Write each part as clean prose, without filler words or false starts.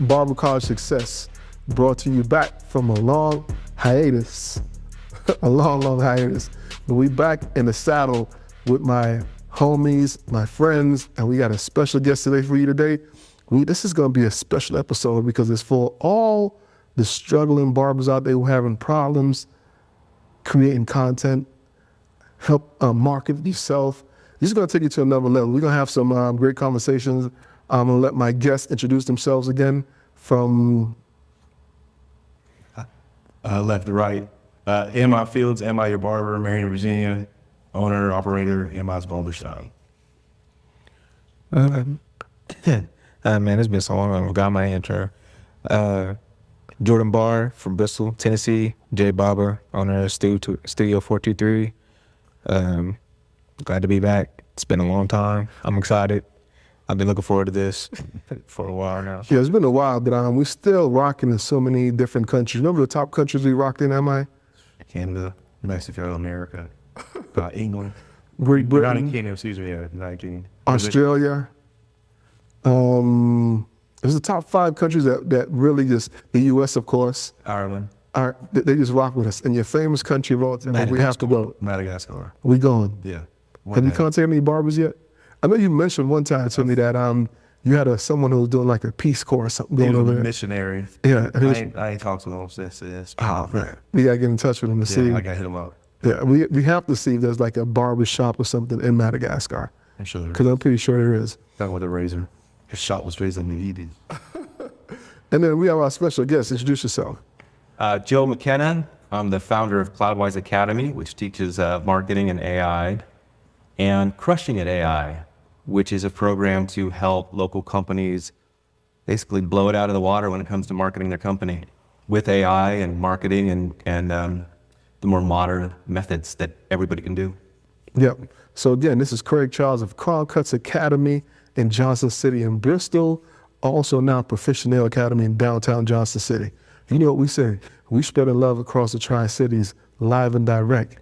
Barber College Success, brought to you back from a long hiatus, a long hiatus. But we back in the saddle with my homies, my friends, and we got a special guest today for you today. This is gonna be a special episode because it's for all the struggling barbers out there who are having problems creating content, help market yourself. This is gonna take you to another level. We're gonna have some great conversations. I'm gonna let my guests introduce themselves again from left to right. Ammi Fields, Ammi your barber, Marion, Virginia, owner, operator, Ammi's Barbershop. Man, it's been so long I forgot my intro. Jordan Barr from Bristol, Tennessee. Jay Barber, owner of Studio 423. Glad to be back. It's been a long time. I'm excited. I've been looking forward to this for a while now. Yeah, it's been a while, but we're still rocking in so many different countries. Remember the top countries we rocked in, Ammi? Canada, Mexico, America, England. Great Britain. United Kingdom, excuse me, United Kingdom. Australia. It was the top 5 countries that really just, the US of course, Ireland. They just rock with us. And your famous country of all time, we have to go. Madagascar. We going. Yeah. Have you contacted any barbers yet? I know you mentioned one time to me that you had someone who was doing like a Peace Corps or something going over there. Missionary. Yeah. I ain't talked to them since this. Oh, man. We got to get in touch with him to see. I got to hit them up. Yeah, we have to see if there's like a barber shop or something in Madagascar. I'm sure there is. Because I'm pretty sure there is. Talking with a razor. His shop was raised on the Eden. And then we have our special guest. Introduce yourself. Joe McKenna. I'm the founder of Cloudwise Academy, which teaches marketing and AI, and Crushingit AI, which is a program to help local companies basically blow it out of the water when it comes to marketing their company with AI and marketing and the more modern methods that everybody can do. Yep. So again, this is Craig Charles of Cloudwise Academy in Johnson City in Bristol. Also now Proficient Nail Academy in downtown Johnson City. You know what we say? We spreading love across the Tri-Cities, live and direct.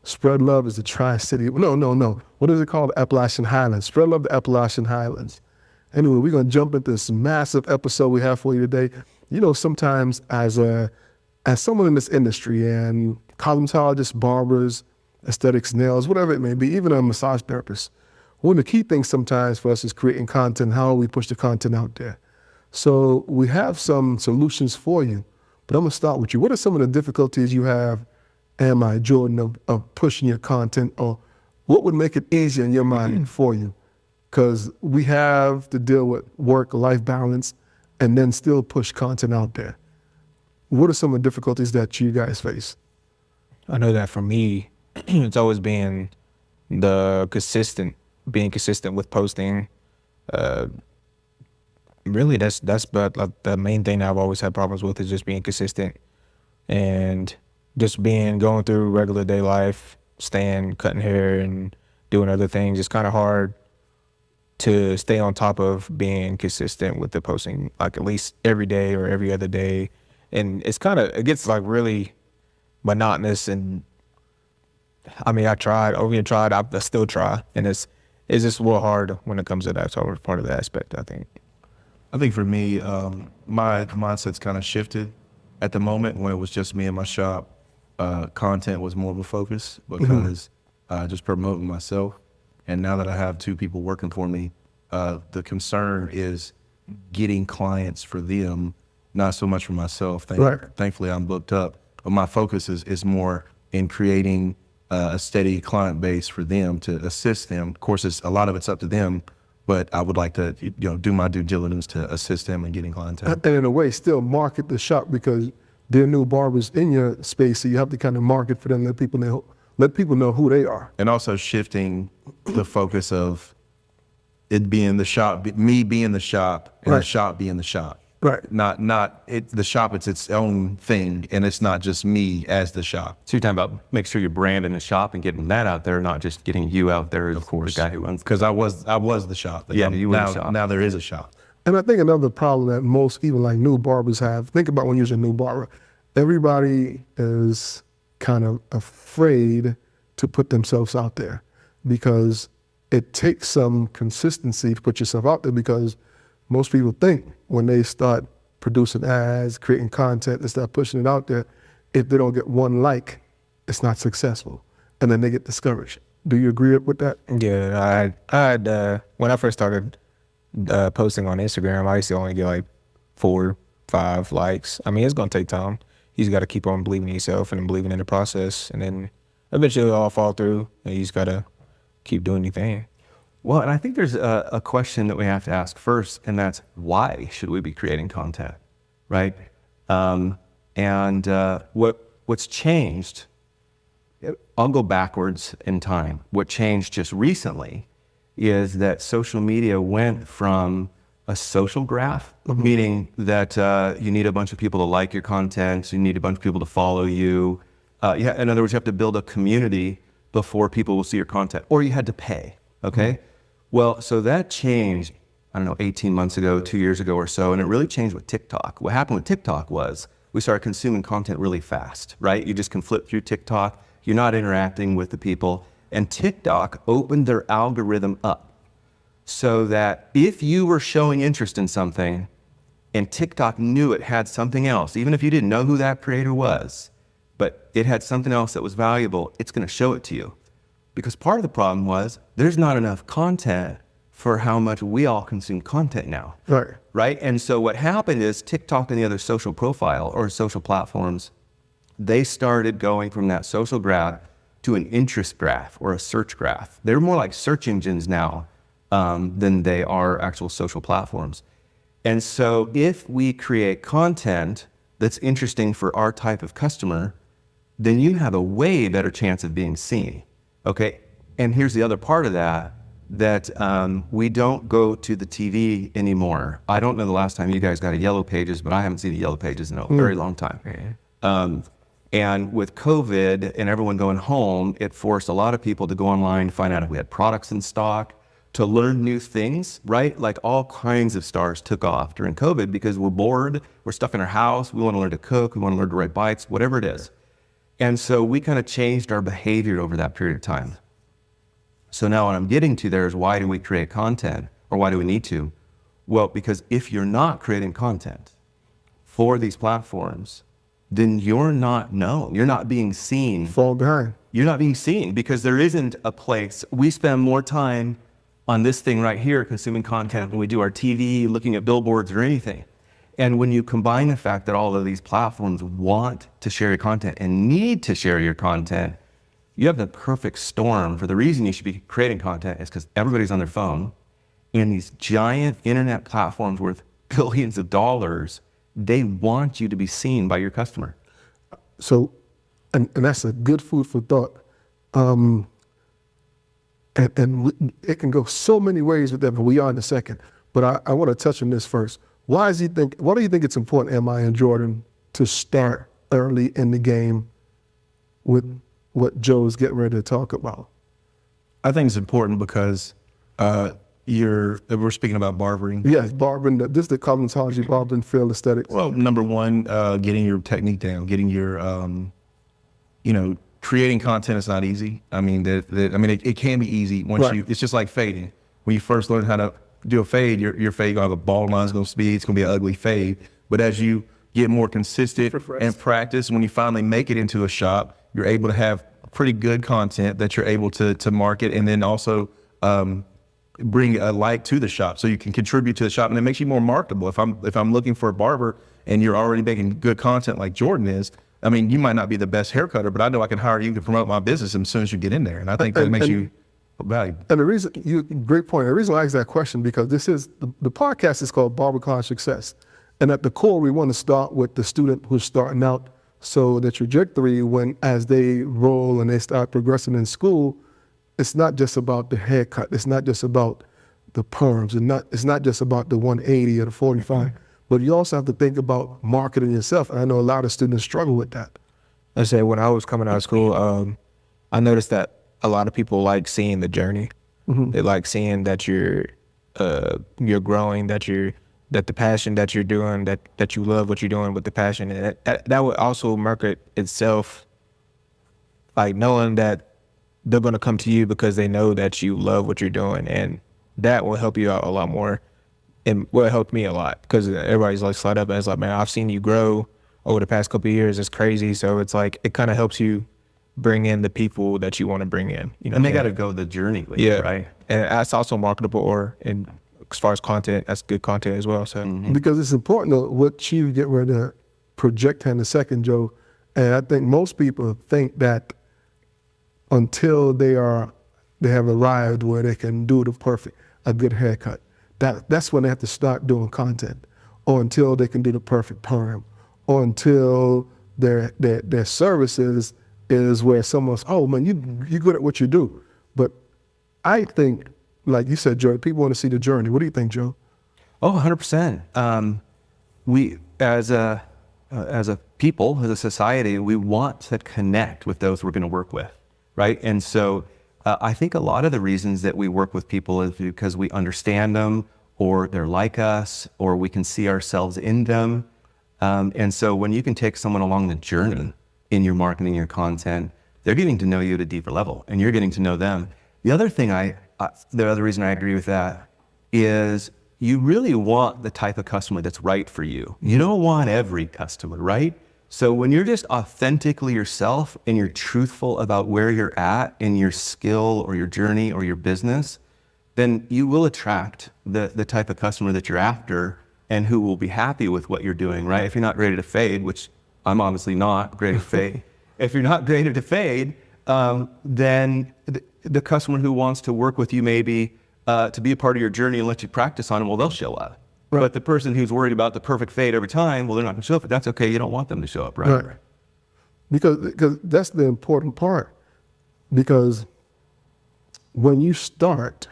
Spread love is the Tri-City. No. What is it called? Appalachian Highlands. Spread love the Appalachian Highlands. Anyway, we're gonna jump into this massive episode we have for you today. You know, sometimes as someone in this industry, and cosmetologists, barbers, aesthetics, nails, whatever it may be, even a massage therapist, one of the key things sometimes for us is creating content, how we push the content out there. So we have some solutions for you, but I'm gonna start with you. What are some of the difficulties you have, Ammi, Jordan, of pushing your content, or what would make it easier in your mind for you? Because we have to deal with work-life balance and then still push content out there. What are some of the difficulties that you guys face? I know that for me, it's always been being consistent with posting. Really, that's but like the main thing I've always had problems with is just being consistent and just going through regular day life, cutting hair and doing other things. It's kind of hard to stay on top of being consistent with the posting, like at least every day or every other day. And it gets like really monotonous. And I mean, I still try. And it's just a little hard when it comes to that sort of part of the aspect, I think. I think for me, my mindset's kind of shifted at the moment. When it was just me in my shop, content was more of a focus because just promoting myself. And now that I have 2 people working for me, the concern is getting clients for them, not so much for myself. Thankfully, I'm booked up. But my focus is more in creating a steady client base for them to assist them. Of course, a lot of it's up to them, but I would like to do my due diligence to assist them in getting clientele. And in a way, still market the shop because there are new barbers in your space, so you have to kind of market for them, let people know who they are. And also shifting the focus of it being the shop, me being the shop, and the shop being the shop. Right. The shop, it's its own thing, and it's not just me as the shop. So you're talking about make sure you're branding the shop and getting that out there, not just getting you out there as the guy who owns. Because I was the shop. Yeah, you were the shop. Now there is a shop. And I think another problem that most even like new barbers have, think about when you're a new barber, everybody is kind of afraid to put themselves out there because it takes some consistency to put yourself out there, because most people think when they start producing ads, creating content, and start pushing it out there. If they don't get one like, it's not successful, and then they get discouraged. Do you agree with that? Yeah, I had when I first started posting on Instagram, I used to only get like 4, 5 likes. I mean, it's gonna take time. You just got to keep on believing in yourself and believing in the process, and then eventually it'll all fall through. And you just gotta keep doing your thing. Well, and I think there's a question that we have to ask first, and that's why should we be creating content, right? What's changed, I'll go backwards in time. What changed just recently is that social media went from a social graph, meaning that you need a bunch of people to like your content, you need a bunch of people to follow you. In other words, you have to build a community before people will see your content, or you had to pay, okay? Well, so that changed, I don't know, 18 months ago, 2 years ago or so, and it really changed with TikTok. What happened with TikTok was we started consuming content really fast, right? You just can flip through TikTok, you're not interacting with the people, and TikTok opened their algorithm up so that if you were showing interest in something and TikTok knew it had something else, even if you didn't know who that creator was, but it had something else that was valuable, it's gonna show it to you. Because part of the problem was there's not enough content for how much we all consume content now. Right? And so what happened is TikTok and the other social profile or social platforms, they started going from that social graph to an interest graph or a search graph. They're more like search engines now than they are actual social platforms. And so if we create content that's interesting for our type of customer, then you have a way better chance of being seen. Okay, and here's the other part of that we don't go to the TV anymore. I don't know the last time you guys got a Yellow Pages, but I haven't seen a Yellow Pages in a very long time. And with COVID and everyone going home, it forced a lot of people to go online, find out if we had products in stock, to learn new things, right? Like all kinds of stars took off during COVID because we're bored, we're stuck in our house, we want to learn to cook, we want to learn to ride bikes, whatever it is. And so we kind of changed our behavior over that period of time. So now what I'm getting to there is, why do we create content, or why do we need to? Well, because if you're not creating content for these platforms, then you're not known. You're not being seen. Fall behind. You're not being seen because there isn't a place. We spend more time on this thing right here consuming content than we do our TV, looking at billboards or anything. And when you combine the fact that all of these platforms want to share your content and need to share your content, you have the perfect storm for the reason you should be creating content is because everybody's on their phone, and these giant internet platforms worth billions of dollars, they want you to be seen by your customer. So, and that's a good food for thought. It can go so many ways with that, but we are in a second. But I want to touch on this first. Why do you think it's important, Ammi and Jordan, to start early in the game with what Joe's getting ready to talk about? I think it's important because we're speaking about barbering. Yes, barbering. This is the cosmetology, barbering field aesthetics. Well, number one, getting your technique down, getting your, creating content is not easy. I mean, it can be easy once it's just like fading. When you first learn how to do a fade, your fade gonna have a bald line, it's gonna be an ugly fade. But as you get more consistent and practice, when you finally make it into a shop, you're able to have pretty good content that you're able to market, and then also bring a light to the shop so you can contribute to the shop, and it makes you more marketable. If I'm looking for a barber and you're already making good content like Jordan is, I mean, you might not be the best hair cutter, but I know I can hire you to promote my business as soon as you get in there. And I think that makes you valuable. And the reason, great point. The reason I asked that question, because this is, the podcast is called Barber College Success. And at the core, we want to start with the student who's starting out, so the trajectory as they roll and they start progressing in school, it's not just about the haircut. It's not just about the perms. It's not just about the 180 or the 45. But you also have to think about marketing yourself. And I know a lot of students struggle with that. I say when I was coming out of school, I noticed that a lot of people like seeing the journey. Mm-hmm. They like seeing that you're growing, that the passion that you're doing, that you love what you're doing with the passion. And that would also market itself, like knowing that they're going to come to you because they know that you love what you're doing, and that will help you out a lot more And well, it helped me a lot because everybody's like slide up and it's like, man, I've seen you grow over the past couple of years. It's crazy. So it's like, it kind of helps you bring in the people that you want to bring in, you know. And they got to go the journey with you, right? And that's also marketable, or and as far as content, that's good content as well. So Because it's important to what you get ready to project in a second, Joe. And I think most people think that until they have arrived where they can do a good haircut, that's when they have to start doing content, or until they can do the perfect perm, or until their services is where someone's, oh man, you're good at what you do. But I think, like you said, Joe, people want to see the journey. What do you think, Joe? Oh, 100%. We, as a people, as a society, we want to connect with those we're going to work with, right? And so I think a lot of the reasons that we work with people is because we understand them, or they're like us, or we can see ourselves in them. And so when you can take someone along the journey in your marketing, your content, they're getting to know you at a deeper level, and you're getting to know them. The other thing the other reason I agree with that is you really want the type of customer that's right for you. You don't want every customer, right? So when you're just authentically yourself and you're truthful about where you're at in your skill or your journey or your business, then you will attract the type of customer that you're after and who will be happy with what you're doing, right? If you're not ready to fade, which I'm obviously not ready to fade. If you're not ready to fade, then the customer who wants to work with you maybe to be a part of your journey and let you practice on them, well, they'll show up. Right. But the person who's worried about the perfect fade every time, well, they're not going to show up. But that's okay. You don't want them to show up, right? Because that's the important part. Because when you start,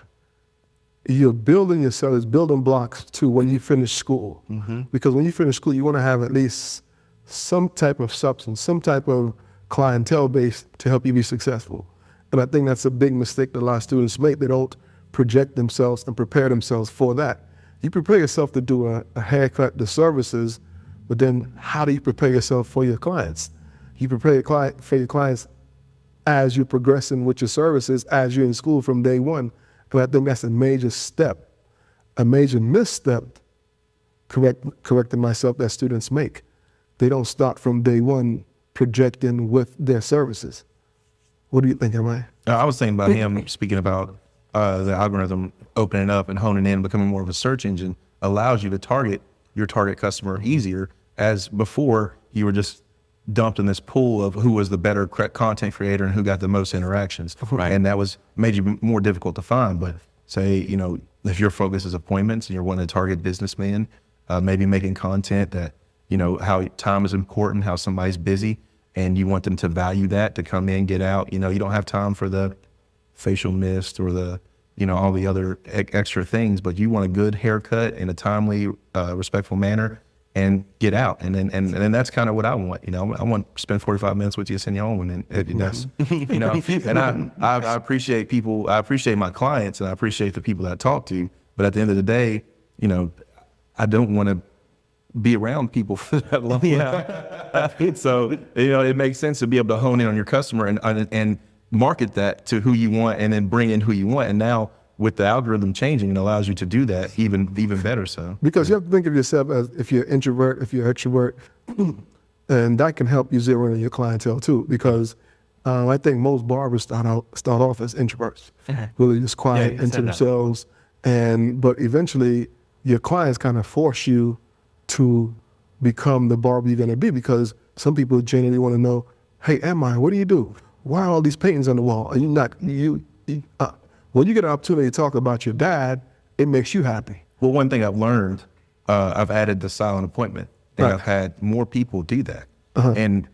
you're building yourself, it's building blocks to when you finish school. Because when you finish school, you want to have at least some type of substance, some type of clientele base to help you be successful. And I think that's a big mistake that a lot of students make. They don't project themselves and prepare themselves for that. You prepare yourself to do a haircut, the services, but then how do you prepare yourself for your clients? You prepare for your clients as you're progressing with your services, as you're in school from day one. And I think that's a major step, a major misstep, correcting myself, that students make. They don't start from day one projecting with their services. What do you think, Ammi? I was thinking about him speaking about the algorithm opening up and honing in, becoming more of a search engine, allows you to target your target customer easier, as before you were just dumped in this pool of who was the better content creator and who got the most interactions. Right. And that was made you more difficult to find. But say, you know, if your focus is appointments and you're wanting to target businessmen, maybe making content that, you know, how time is important, how somebody's busy, and you want them to value that, to come in, get out. You know, you don't have time for the facial mist or the, you know, all the other extra things, but you want a good haircut in a timely, respectful manner and get out. And then that's kind of what I want. You know, I want to spend 45 minutes with you, send you home, and that's, you know, and I appreciate people, I appreciate my clients, and I appreciate the people that I talk to. But at the end of the day, you know, I don't want to be around people for that long. Yeah. So, you know, it makes sense to be able to hone in on your customer and market that to who you want, and then bring in who you want. And now with the algorithm changing, it allows you to do that even better. So because you have to think of yourself as if you're introvert, if you're extrovert, and that can help you zero in on your clientele too. Because I think most barbers start off as introverts, really just quiet into themselves, but eventually your clients kind of force you to become the barber you're going to be, because some people genuinely want to know, hey, Ammi, what do you do? Why are all these paintings on the wall? Are you not, when you get an opportunity to talk about your dad, it makes you happy. Well, one thing I've learned, I've added the silent appointment, and I've had more people do that. And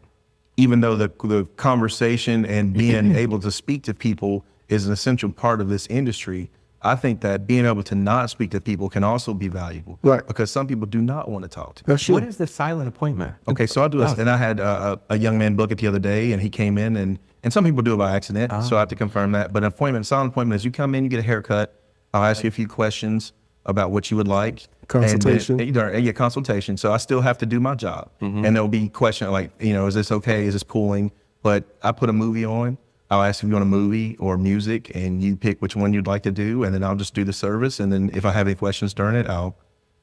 even though the conversation and being able to speak to people is an essential part of this industry, I think that being able to not speak to people can also be valuable. Right. Because some people do not want to talk to. That's true. What is the silent appointment? Okay, so I'll do this. And I had a young man book it the other day, and he came in, and some people do it by accident, so I have to confirm that. But an silent appointment is you come in, you get a haircut, I'll ask you a few questions about what you would like. Consultation. And then, consultation. So I still have to do my job. And there'll be questions like, you know, is this okay? Is this pulling? But I put a movie on. I'll ask if you want a movie or music, and you pick which one you'd like to do, and then I'll just do the service. And then if I have any questions during it, I'll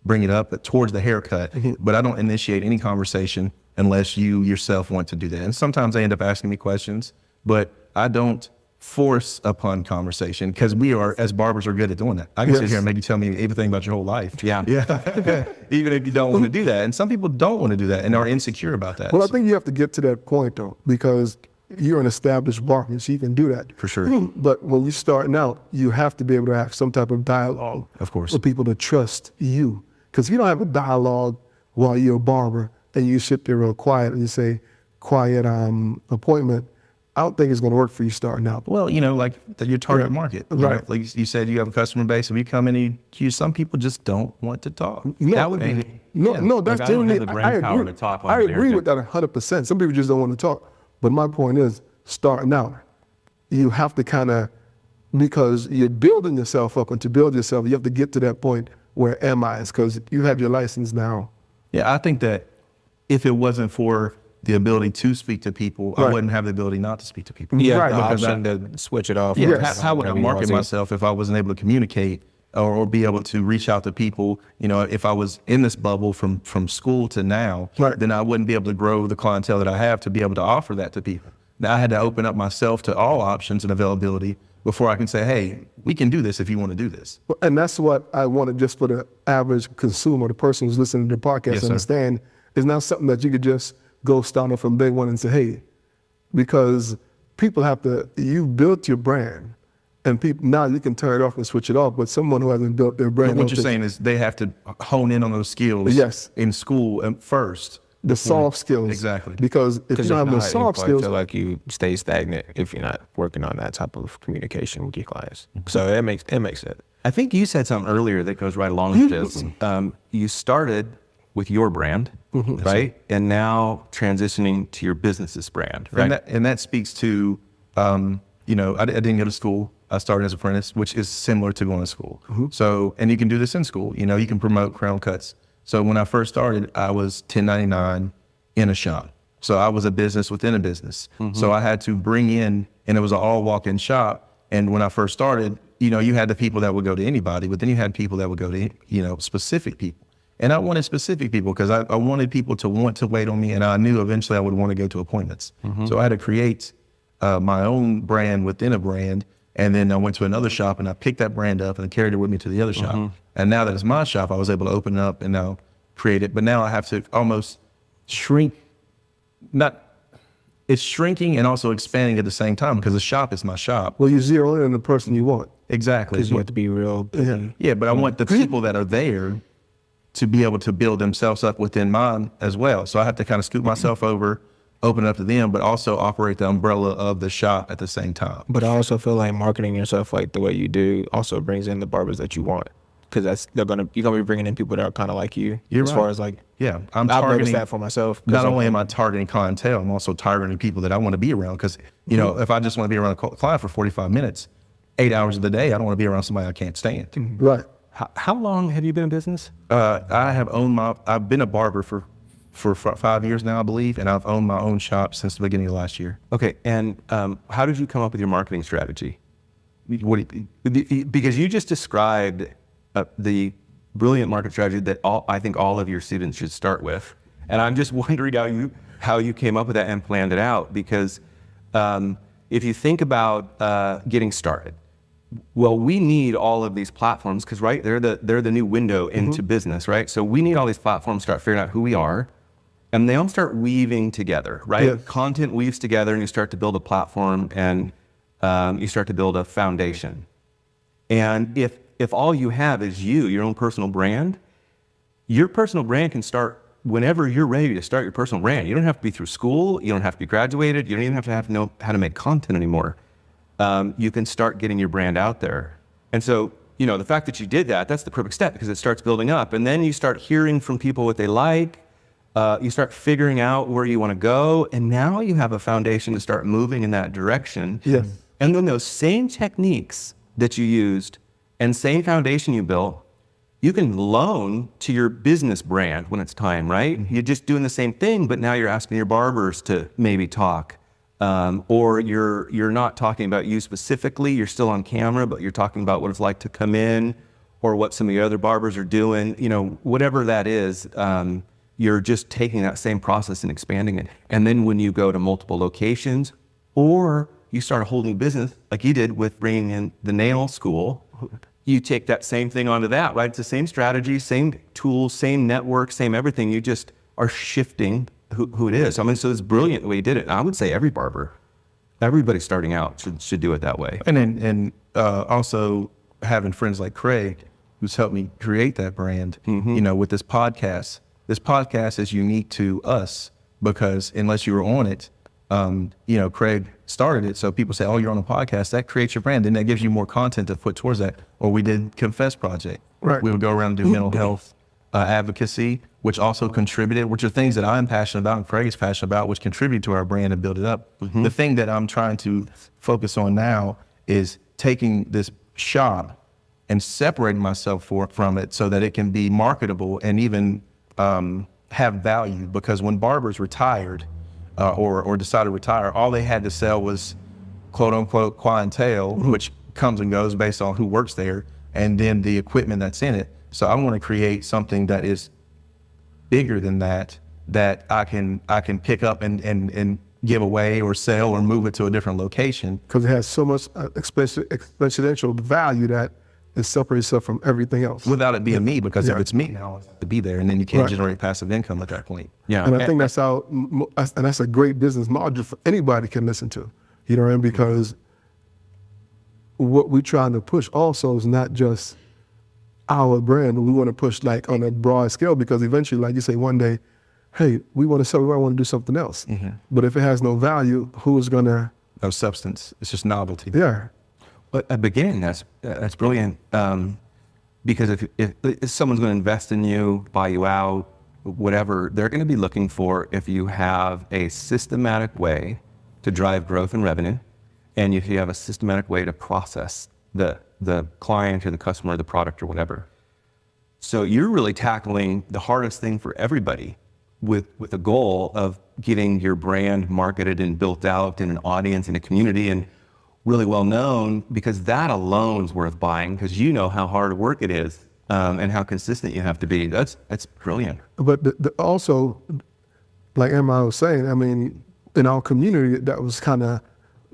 bring it up towards the haircut, but I don't initiate any conversation unless you yourself want to do that. And sometimes they end up asking me questions, but I don't force upon conversation because we are, as barbers, are good at doing that. I can sit here and make you tell me everything about your whole life. Yeah. Even if you don't want to do that. And some people don't want to do that and are insecure about that. Well, I think you have to get to that point though, because you're an established barber, so you can do that. For sure. But when you're starting out, you have to be able to have some type of dialogue. Of course. For people to trust you. Because if you don't have a dialogue while you're a barber and you sit there real quiet and you say, quiet appointment, I don't think it's going to work for you starting out. Well, you know, like your target market. Right. Like you said, you have a customer base. If you come in and some people just don't want to talk. No, That would be no, that's like, I don't generally, have the brain power to talk while I I'm there, agree too. with that 100%. Some people just don't want to talk. But my point is, starting out, you have to kind of, because you're building yourself up, and to build yourself, you have to get to that point where am I is, because you have your license now. Yeah, I think that if it wasn't for the ability to speak to people, I Right. wouldn't have the ability not to speak to people. Yeah, Right, the because option to switch it off. Yeah, Yes. how would I whenever you want market to. myself if I wasn't able to communicate or be able to reach out to people? You know, if I was in this bubble from school to now, Right. then I wouldn't be able to grow the clientele that I have to be able to offer that to people. Now I had to open up myself to all options and availability before I can say, hey, we can do this if you want to do this. Well, and that's what I wanted just for the average consumer, the person who's listening to the podcast, Yes, to sir. understand it's not something that you could just go start it from day one and say, hey, because people have to, you built your brand and people, now you can turn it off and switch it off, but someone who hasn't built their brand. But what don't you're think- saying is they have to hone in on those skills Yes. in school first. the soft skills. Exactly. Because if you Because don't have no I soft skills, feel like you stay stagnant if you're not working on that type of communication with your clients. So it makes sense. I think you said something earlier that goes right along with this. You started with your brand, right? And now transitioning to your business's brand, right? And that speaks to, you know, I didn't go to school. I started as an apprentice, which is similar to going to school. So, and you can do this in school. You know, you can promote crown cuts. So when I first started, I was 1099 in a shop. So I was a business within a business. So I had to bring in, and it was an all walk-in shop. And when I first started, you know, you had the people that would go to anybody, but then you had people that would go to, you know, specific people. And I wanted specific people because I wanted people to want to wait on me, and I knew eventually I would want to go to appointments. So I had to create my own brand within a brand. And then I went to another shop and I picked that brand up and I carried it with me to the other shop. And now that it's my shop, I was able to open it up and now create it. But now I have to almost shrink, it's shrinking and also expanding at the same time because the shop is my shop. well, you zero in on the person you want. Exactly. Because you have to be real. Yeah, but I want the people that are there to be able to build themselves up within mine as well. So I have to kind of scoot myself over, open it up to them, but also operate the umbrella of the shop at the same time. But I also feel like marketing yourself like the way you do also brings in the barbers that you want. Because you're gonna be bringing in people that are kind of like you. You're as right. far as like, Yeah, I'm I've noticed targeting that for myself. Not only am I targeting clientele, I'm also targeting people that I want to be around. Because you know, if I just want to be around a client for 45 minutes, 8 hours of the day, I don't want to be around somebody I can't stand. Right. How long have you been in business? I've been a barber for 5 years now, I believe, and I've owned my own shop since the beginning of last year. Okay, and how did you come up with your marketing strategy? What do you, Because you just described the brilliant market strategy that I think all of your students should start with, and I'm just wondering how you came up with that and planned it out. Because if you think about getting started, well, we need all of these platforms because right, they're the new window into business, right? So we need all these platforms to start figuring out who we are, and they all start weaving together, right? Yes. Content weaves together, and you start to build a platform, and you start to build a foundation. And if all you have is your own personal brand, your personal brand can start whenever you're ready to start your personal brand. You don't have to be through school. You don't have to be graduated. You don't even have to know how to make content anymore. You can start getting your brand out there. And so, you know, the fact that you did that, that's the perfect step because it starts building up. And then you start hearing from people what they like. You start figuring out where you want to go. And now you have a foundation to start moving in that direction. Yes. And then those same techniques that you used and same foundation you built, you can loan to your business brand when it's time, right? You're just doing the same thing, but now you're asking your barbers to maybe talk. Or you're not talking about you specifically, you're still on camera, but you're talking about what it's like to come in, or what some of the other barbers are doing, you know, whatever that is, you're just taking that same process and expanding it. And then when you go to multiple locations, or you start a whole new business, like you did with bringing in the nail school, you take that same thing onto that, right? It's the same strategy, same tools, same network, same everything. You just are shifting who it is. I mean, so it's brilliant the way you did it. And I would say every barber, everybody starting out should do it that way. And also having friends like Craig, who's helped me create that brand, you know, with this podcast. This podcast is unique to us because unless you were on it, you know, Craig started it. So people say, oh, you're on a podcast. That creates your brand. And that gives you more content to put towards that. Or we did Confess Project. Right. We would go around and do mental health advocacy, which also contributed, which are things that I'm passionate about and Craig is passionate about, which contribute to our brand and build it up. The thing that I'm trying to focus on now is taking this shop and separating myself from it so that it can be marketable and even have value. Because when Barbers retired or decided to retire, all they had to sell was quote unquote clientele, which comes and goes based on who works there, and then the equipment that's in it. So I want to create something that is bigger than that I can pick up and give away or sell or move it to a different location. Because it has so much exponential value that it separates itself from everything else. Without it being me, because if it's me, now I have to be there, and then you can't generate passive income at that point. Yeah. And I think that's how, and that's a great business model for anybody can listen to. You know what I mean? Because what we're trying to push also is not just our brand. We want to push like on a broad scale, because eventually, like you say, one day, hey, we want to sell, we want to do something else. But if it has no value, who's gonna? No substance. It's just novelty. Yeah. But at the beginning, that's brilliant. Because if someone's going to invest in you, buy you out, whatever, they're going to be looking for if you have a systematic way to drive growth and revenue, and if you have a systematic way to process the client or the customer or the product or whatever. So you're really tackling the hardest thing for everybody with a goal of getting your brand marketed and built out in an audience, in a community, and really well known, because that alone is worth buying, because you know how hard work it is and how consistent you have to be. That's brilliant. But also, like Emma was saying, I mean, in our community, that was kind of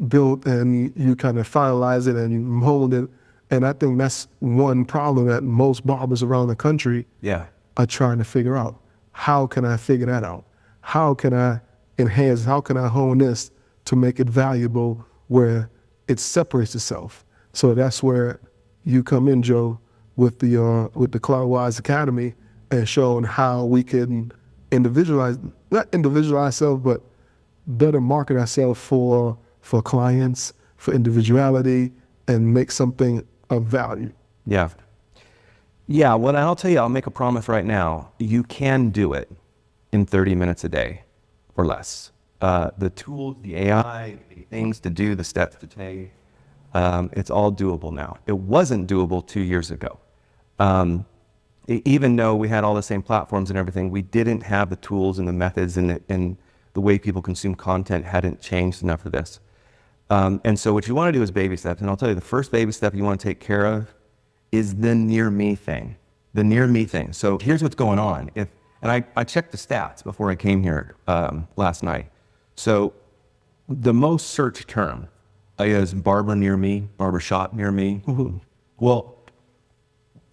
built and you kind of finalize it and you mold it. And I think that's one problem that most barbers around the country are trying to figure out. How can I figure that out? How can I enhance, how can I hone this to make it valuable where it separates itself? So that's where you come in, Joe, with the Cloudwise Academy, and showing how we can not individualize ourselves, but better market ourselves for clients, for individuality, and make something of value. Yeah. Yeah, well, I'll tell you, I'll make a promise right now. You can do it in 30 minutes a day or less. The tools, the AI, the things to do, the steps to take, it's all doable now. It wasn't doable 2 years ago. Even though we had all the same platforms and everything, we didn't have the tools and the methods, and the way people consume content hadn't changed enough for this. And so what you want to do is baby steps. And I'll tell you, the first baby step you want to take care of is the near me thing. The near me thing. So here's what's going on. And I checked the stats before I came here last night. So the most searched term is barber near me, barber shop near me. Well,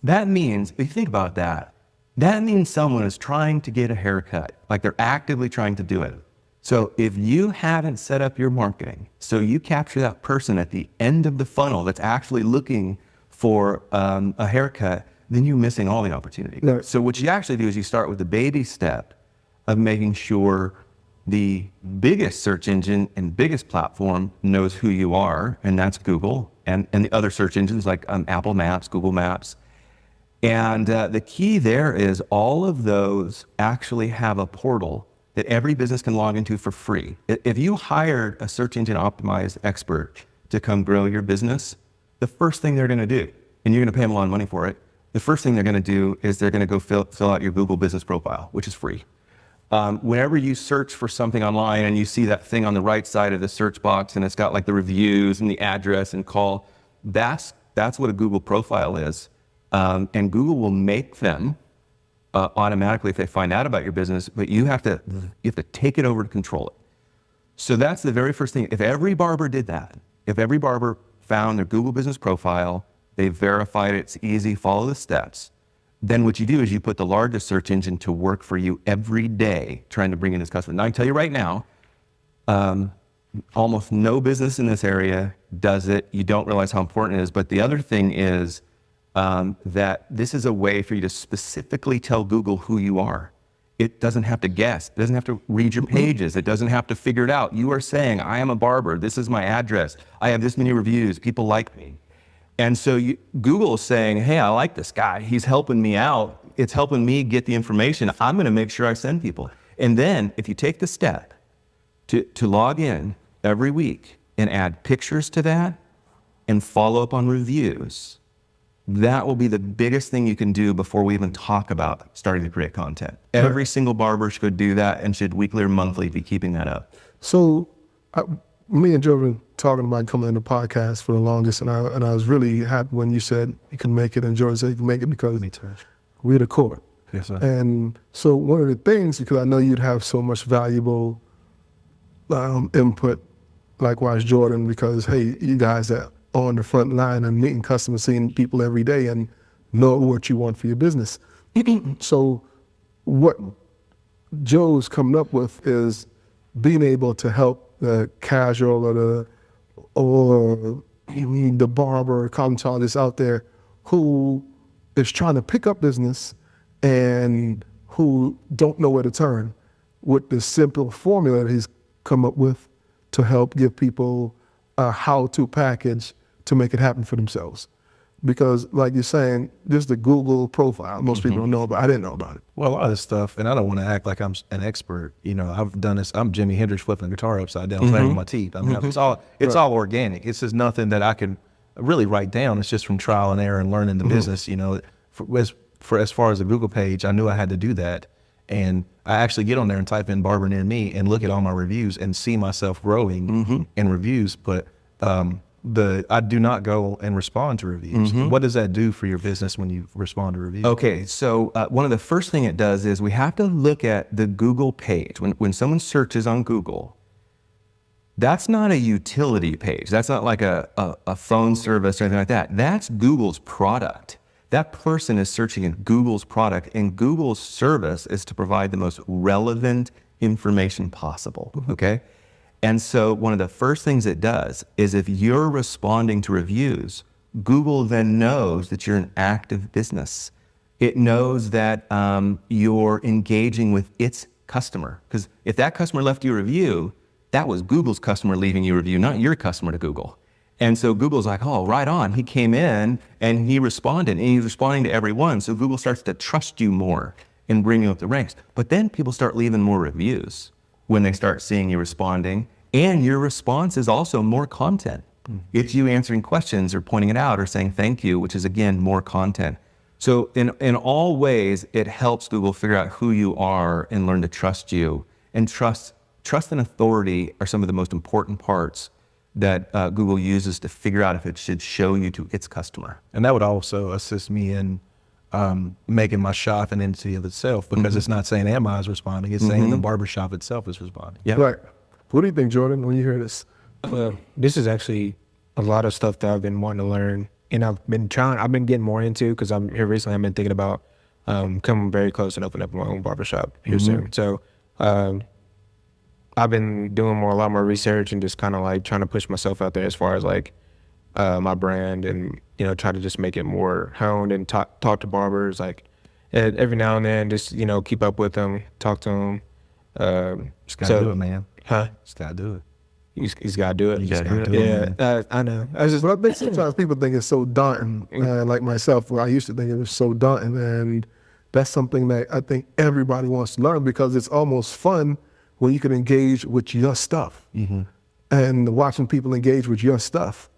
that means, if you think about that, that means someone is trying to get a haircut, like they're actively trying to do it. So if you haven't set up your marketing, so you capture that person at the end of the funnel that's actually looking for a haircut, then you're missing all the opportunity. No. So what you actually do is you start with the baby step of making sure the biggest search engine and biggest platform knows who you are, and that's Google, and the other search engines like Apple Maps, Google Maps. And the key there is all of those actually have a portal that every business can log into for free. If you hired a search engine optimized expert to come grow your business, the first thing they're gonna do, and you're gonna pay them a lot of money for it, the first thing they're gonna do is they're gonna go fill out your Google business profile, which is free. Whenever you search for something online and you see that thing on the right side of the search box and it's got like the reviews and the address and call, that's what a Google profile is. and Google will make them automatically if they find out about your business, but you have to take it over to control it. So that's the very first thing. If every barber did that, if every barber found their Google business profile, they verified it, it's easy, follow the steps, then what you do is you put the largest search engine to work for you every day, trying to bring in this customer. Now I can tell you right now, almost no business in this area does it. You don't realize how important it is. But the other thing is that this is a way for you to specifically tell Google who you are. It doesn't have to guess. It doesn't have to read your pages. It doesn't have to figure it out. You are saying, I am a barber. This is my address. I have this many reviews. People like me. And so Google is saying, hey, I like this guy. He's helping me out. It's helping me get the information. I'm going to make sure I send people. And then if you take the step to log in every week and add pictures to that and follow up on reviews, that will be the biggest thing you can do before we even talk about starting to create content. Every single barber should do that and should weekly or monthly be keeping that up. So me and Joe have been talking about coming in the podcast for the longest, and I was really happy when you said you can make it, and George said you can make it because we're the core. Yes, sir. And so one of the things, because I know you'd have so much valuable input, likewise Jordan, because hey, you guys are on the front line and meeting customers, seeing people every day and know what you want for your business. So what Joe's coming up with is being able to help the casual or the barber cosmetologist out there who is trying to pick up business and who don't know where to turn, with the simple formula that he's come up with to help give people a how-to package to make it happen for themselves. Because like you're saying, there's the Google profile. Most people don't know about it. I didn't know about it. Well, a lot of this stuff, and I don't want to act like I'm an expert. You know, I've done this. I'm Jimi Hendrix flipping a guitar upside down, playing with my teeth. I mean, it's all organic. It's just nothing that I can really write down. It's just from trial and error and learning the business. You know, as far as the Google page, I knew I had to do that, and I actually get on there and type in Barber near me and look at all my reviews and see myself growing in reviews. But I do not go and respond to reviews. What does that do for your business when you respond to reviews? Okay, so one of the first thing it does is we have to look at the Google page. When someone searches on Google, that's not a utility page. That's not like a phone service or anything like that. That's Google's product. That person is searching in Google's product, and Google's service is to provide the most relevant information possible, okay? And so one of the first things it does is if you're responding to reviews, Google then knows that you're an active business. It knows that you're engaging with its customer. Because if that customer left you a review, that was Google's customer leaving you a review, not your customer to Google. And so Google's like, oh, right on. He came in and he responded, and he's responding to everyone. So Google starts to trust you more and bring you up the ranks. But then people start leaving more reviews when they start seeing you responding, and your response is also more content. It's you answering questions or pointing it out or saying thank you, which is again, more content. So in all ways, it helps Google figure out who you are and learn to trust you. And trust and authority are some of the most important parts that Google uses to figure out if it should show you to its customer. And that would also assist me in making my shop an entity of itself, because it's not saying Ammi is responding, it's saying the barbershop itself is responding. Yeah. Right. What do you think, Jordan, when you hear this? This is actually a lot of stuff that I've been wanting to learn, and I've been getting more into, because I'm here recently. I've been thinking about coming very close and opening up my own barbershop here soon. So I've been doing a lot more research and just kind of like trying to push myself out there as far as like my brand, and try to just make it more honed and talk to barbers like every now and then, just keep up with them, talk to them. Just gotta do it, man. Huh? Just gotta do it. He's got to do it. You just gotta do it, Yeah, I know. But I think sometimes people think it's so daunting, like myself, where I used to think it was so daunting, and that's something that I think everybody wants to learn, because it's almost fun when you can engage with your stuff, and watching people engage with your stuff.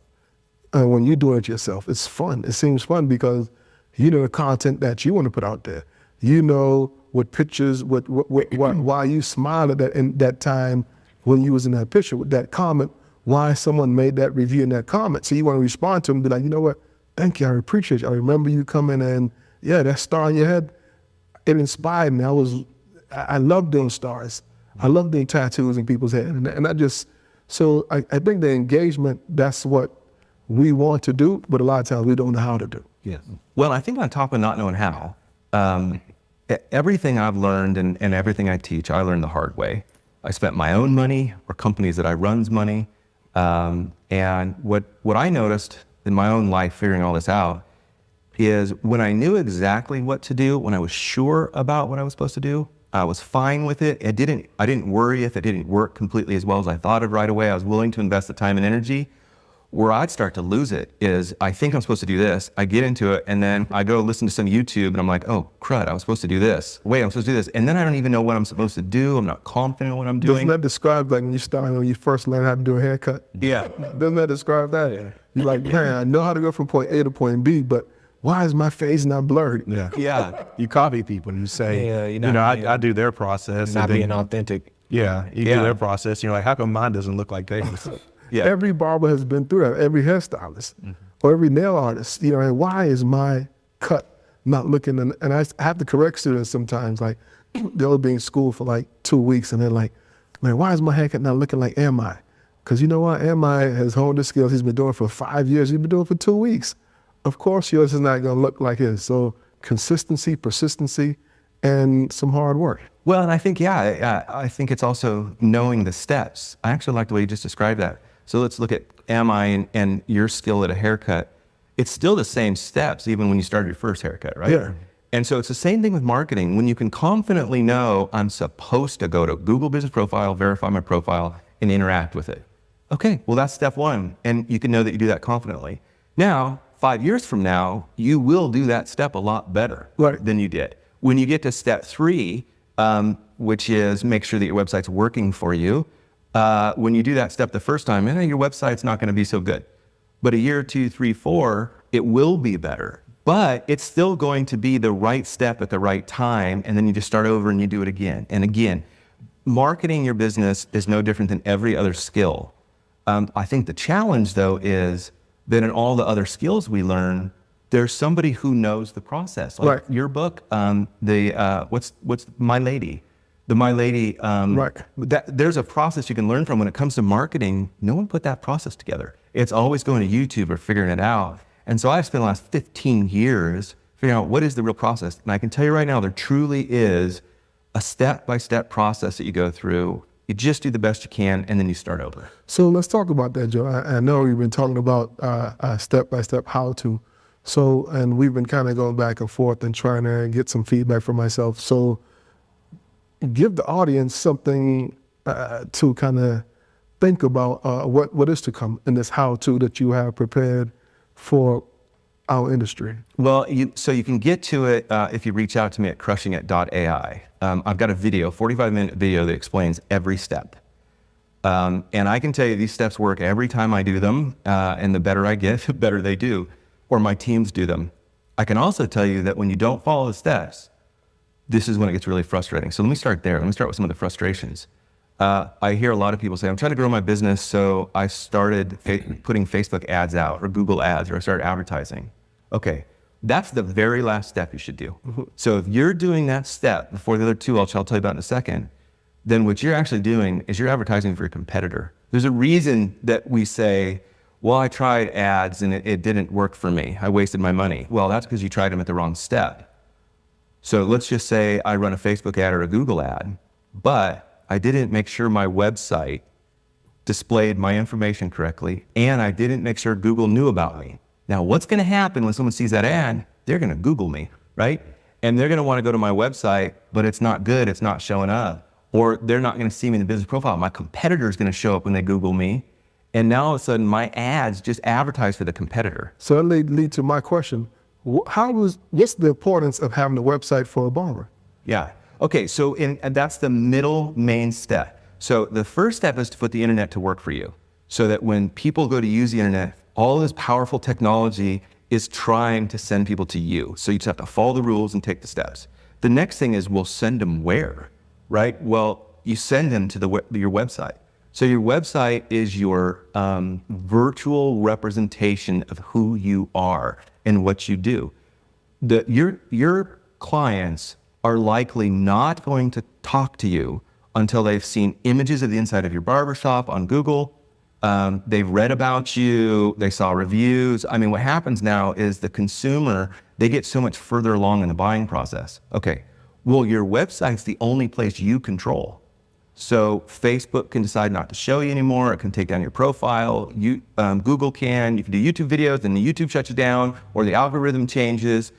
When you're doing it yourself, it's fun. It seems fun because you know the content that you want to put out there. You know what pictures, why you smiled at that in that time when you was in that picture with that comment, why someone made that review in that comment. So you want to respond to them and be like, you know what, Thank you. I appreciate you. I remember you coming and yeah, that star on your head, it inspired me. I love doing stars. I love doing tattoos in people's head. And I think the engagement, that's what we want to do, but a lot of times we don't know how to do. Yes. Well, I think on top of not knowing how, everything I've learned and everything I teach, I learned the hard way. I spent my own money or companies that I run's money. And what I noticed in my own life figuring all this out is when I knew exactly what to do, when I was sure about what I was supposed to do, I was fine with it. I didn't worry if it didn't work completely as well as I thought it right away. I was willing to invest the time and energy. Where I'd start to lose it is I think I'm supposed to do this. I get into it and then I go listen to some YouTube and I'm like, oh crud, I was supposed to do this. Wait, I'm supposed to do this. And then I don't even know what I'm supposed to do. I'm not confident in what I'm doing. Doesn't that describe like when you first learn how to do a haircut? Yeah. Doesn't that describe that? Yeah. You're like, man, I know how to go from point A to point B, but why is my face not blurred? Yeah. Yeah. You copy people and you say, Yeah, you know, I do their process. Not and then, being authentic. Yeah, you Yeah. do their process. And you're like, how come mine doesn't look like theirs? Yeah. Every barber has been through that, every hairstylist or every nail artist, you know, and why is my cut not looking, and I have to correct students sometimes, like they'll be in school for like 2 weeks and they're like, man, why is my haircut not looking like Ammi? Because you know what, Ammi has honed his skills, he's been doing it for 5 years, he's been doing it for 2 weeks. Of course yours is not gonna look like his, so consistency, persistency, and some hard work. Well, and I think, I think it's also knowing the steps. I actually like the way you just described that. So let's look at Ammi and your skill at a haircut. It's still the same steps, even when you started your first haircut, right? Yeah. And so it's the same thing with marketing. When you can confidently know I'm supposed to go to Google Business Profile, verify my profile, and interact with it. Okay, well, that's step one. And you can know that you do that confidently. Now, 5 years from now, you will do that step a lot better than you did. When you get to step 3, which is make sure that your website's working for you, when you do that step the first time, your website's not going to be so good. But a year, 2, 3, 4, it will be better. But it's still going to be the right step at the right time, and then you just start over and you do it again and again. Marketing your business is no different than every other skill. I think the challenge, though, is that in all the other skills we learn, there's somebody who knows the process. Like your book, what's My Lady? The My Lady, there's a process you can learn from. When it comes to marketing, no one put that process together. It's always going to YouTube or figuring it out. And so I've spent the last 15 years figuring out what is the real process. And I can tell you right now, there truly is a step-by-step process that you go through. You just do the best you can, and then you start over. So let's talk about that, Joe. I know we've been talking about step-by-step how-to. So, and we've been kind of going back and forth and trying to get some feedback for myself. So give the audience something to kind of think about what is to come in this how-to that you have prepared for our industry. Well, so you can get to it if you reach out to me at Crushingit AI. I've got a video, 45-minute video that explains every step. And I can tell you these steps work every time I do them, and the better I get, the better they do, or my teams do them. I can also tell you that when you don't follow the steps, this is when it gets really frustrating. So let me start there. Let me start with some of the frustrations. I hear a lot of people say, I'm trying to grow my business, so I started putting Facebook ads out or Google ads, or I started advertising. Okay, that's the very last step you should do. So if you're doing that step before the other two, I'll tell you about in a second, then what you're actually doing is you're advertising for your competitor. There's a reason that we say, well, I tried ads and it didn't work for me. I wasted my money. Well, that's because you tried them at the wrong step. So let's just say I run a Facebook ad or a Google ad, but I didn't make sure my website displayed my information correctly, and I didn't make sure Google knew about me. Now, what's going to happen when someone sees that ad? They're going to Google me, right? And they're going to want to go to my website, but it's not good, it's not showing up. Or they're not going to see me in the business profile. My competitor is going to show up when they Google me. And now all of a sudden, my ads just advertise for the competitor. So that lead to my question. What's the importance of having a website for a barber? Yeah. Okay, so and that's the middle main step. So the first step is to put the internet to work for you, so that when people go to use the internet, all this powerful technology is trying to send people to you. So you just have to follow the rules and take the steps. The next thing is, we'll send them where, right? Well, you send them to your website. So your website is your virtual representation of who you are and what you do. Your clients are likely not going to talk to you until they've seen images of the inside of your barbershop on Google. They've read about you, they saw reviews. I mean, what happens now is the consumer, they get so much further along in the buying process. Okay, well, your website's the only place you control. So Facebook can decide not to show you anymore. It can take down your profile. Google can. You can do YouTube videos, and the YouTube shuts you down, or the algorithm changes.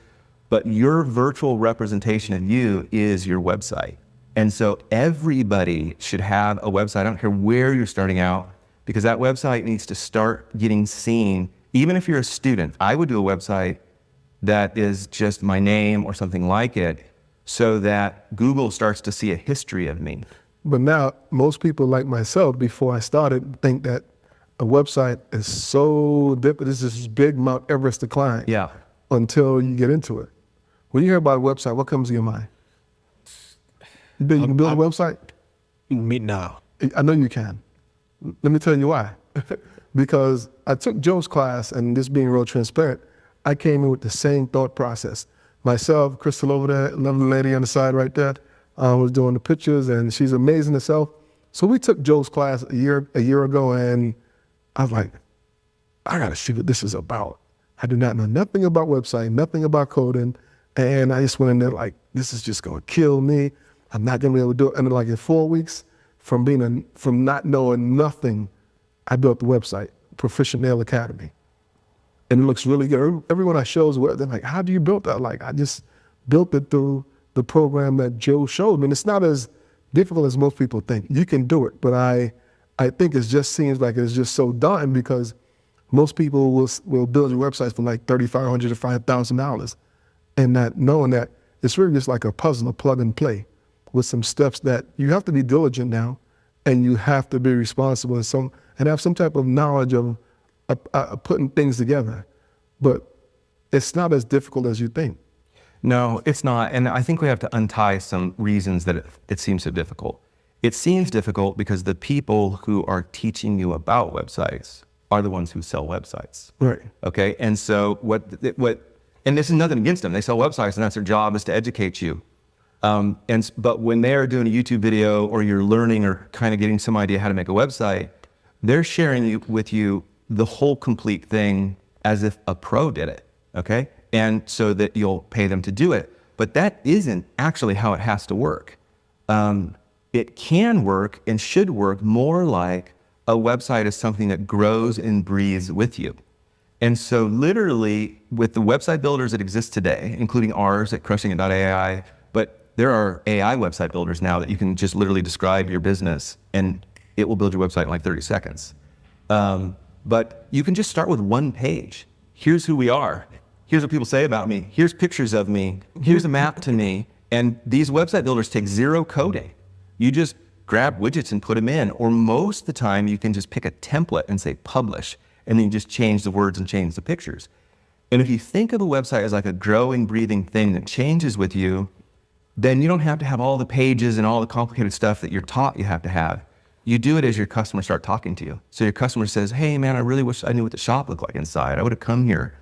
But your virtual representation of you is your website. And so everybody should have a website. I don't care where you're starting out, because that website needs to start getting seen. Even if you're a student, I would do a website that is just my name or something like it, so that Google starts to see a history of me. But now, most people like myself, before I started, think that a website is so different. It's this big Mount Everest to climb. Yeah. Until you get into it. When you hear about a website, what comes to your mind? You can build a website? Me now. I know you can. Let me tell you why. Because I took Joe's class, and this being real transparent, I came in with the same thought process. Myself, Crystal over there, lovely lady on the side right there, was doing the pictures, and she's amazing herself. So we took Joe's class a year ago, and I was like, I gotta see what this is about. I do not know nothing about website, nothing about coding, and I just went in there like, this is just gonna kill me. I'm not gonna be able to do it. And then like in 4 weeks, from not knowing nothing, I built the website, Proficient Nail Academy. And it looks really good. Everyone I show is, they're like, how do you build that? Like, I just built it through the program that Joe showed me. And it's not as difficult as most people think. You can do it, but I think it just seems like it's just so daunting, because most people will build your websites for like $3,500 to $5,000, and not knowing that it's really just like a puzzle, a plug and play, with some steps that you have to be diligent now, and you have to be responsible and have some type of knowledge of putting things together. But it's not as difficult as you think. No, it's not. And I think we have to untie some reasons that it seems so difficult. It seems difficult because the people who are teaching you about websites are the ones who sell websites. Right. Okay. And so and this is nothing against them. They sell websites, and that's their job, is to educate you. But when they're doing a YouTube video, or you're learning or kind of getting some idea how to make a website, they're sharing with you the whole complete thing as if a pro did it. Okay. And so that you'll pay them to do it. But that isn't actually how it has to work. It can work and should work more like a website is something that grows and breathes with you. And so literally, with the website builders that exist today, including ours at Crushingit AI, but there are AI website builders now that you can just literally describe your business and it will build your website in like 30 seconds. But you can just start with one page. Here's who we are. Here's what people say about me. Here's pictures of me. Here's a map to me. And these website builders take zero coding. You just grab widgets and put them in. Or most of the time, you can just pick a template and say publish, and then you just change the words and change the pictures. And if you think of a website as like a growing, breathing thing that changes with you, then you don't have to have all the pages and all the complicated stuff that you're taught you have to have. You do it as your customers start talking to you. So your customer says, hey man, I really wish I knew what the shop looked like inside. I would have come here.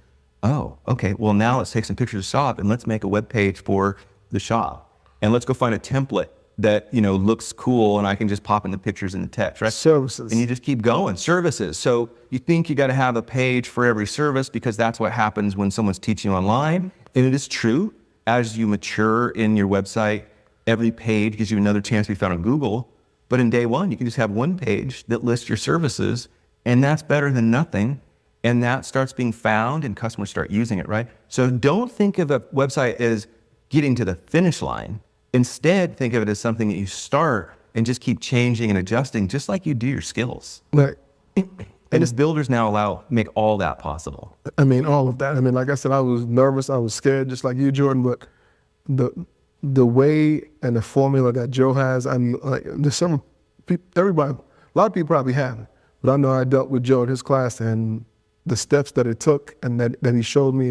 Oh, okay. Well, now let's take some pictures of the shop and let's make a web page for the shop. And let's go find a template that, looks cool, and I can just pop in the pictures and the text, right? Services. And you just keep going. Services. So you think you got to have a page for every service, because that's what happens when someone's teaching you online. And it is true. As you mature in your website, every page gives you another chance to be found on Google. But in day one, you can just have one page that lists your services, and that's better than nothing. And that starts being found, and customers start using it, right? So don't think of a website as getting to the finish line. Instead, think of it as something that you start and just keep changing and adjusting, just like you do your skills. Right. And as builders now make all that possible. I mean, all of that. I mean, like I said, I was nervous, I was scared, just like you, Jordan. But the way and the formula that Joe has, I'm like, there's some people, everybody, a lot of people probably haven't. But I know I dealt with Joe in his class, and the steps that it took and that he showed me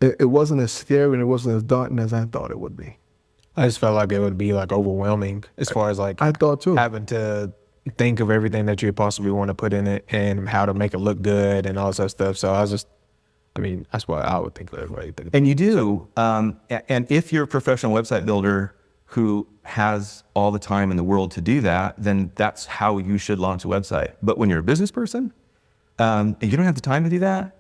it wasn't as scary and it wasn't as daunting as I thought it would be. I just felt like it would be like overwhelming as far as like I thought too. having to think of everything that you possibly want to put in it and how to make it look good and all that stuff. So that's what I would think of everybody. And you do. And if you're a professional website builder who has all the time in the world to do that, then that's how you should launch a website. But when you're a business person, and you don't have the time to do that,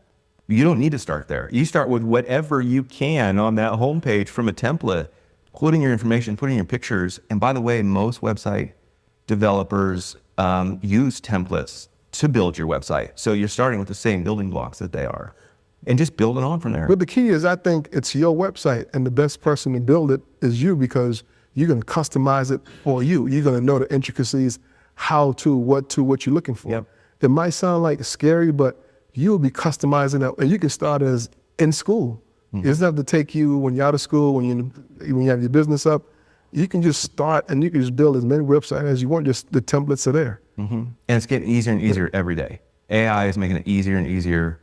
you don't need to start there. You start with whatever you can on that homepage from a template, putting your information, putting your pictures. And by the way, most website developers use templates to build your website. So you're starting with the same building blocks that they are and just building on from there. But the key is, I think it's your website, and the best person to build it is you, because you're going to customize it for you. You're going to know the intricacies, what you're looking for. Yep. It might sound like scary, but you'll be customizing it, and you can start as in school. It doesn't have to take you when you're out of school, when you have your business up. You can just start, and you can just build as many websites as you want. Just the templates are there. And it's getting easier and easier every day. AI is making it easier and easier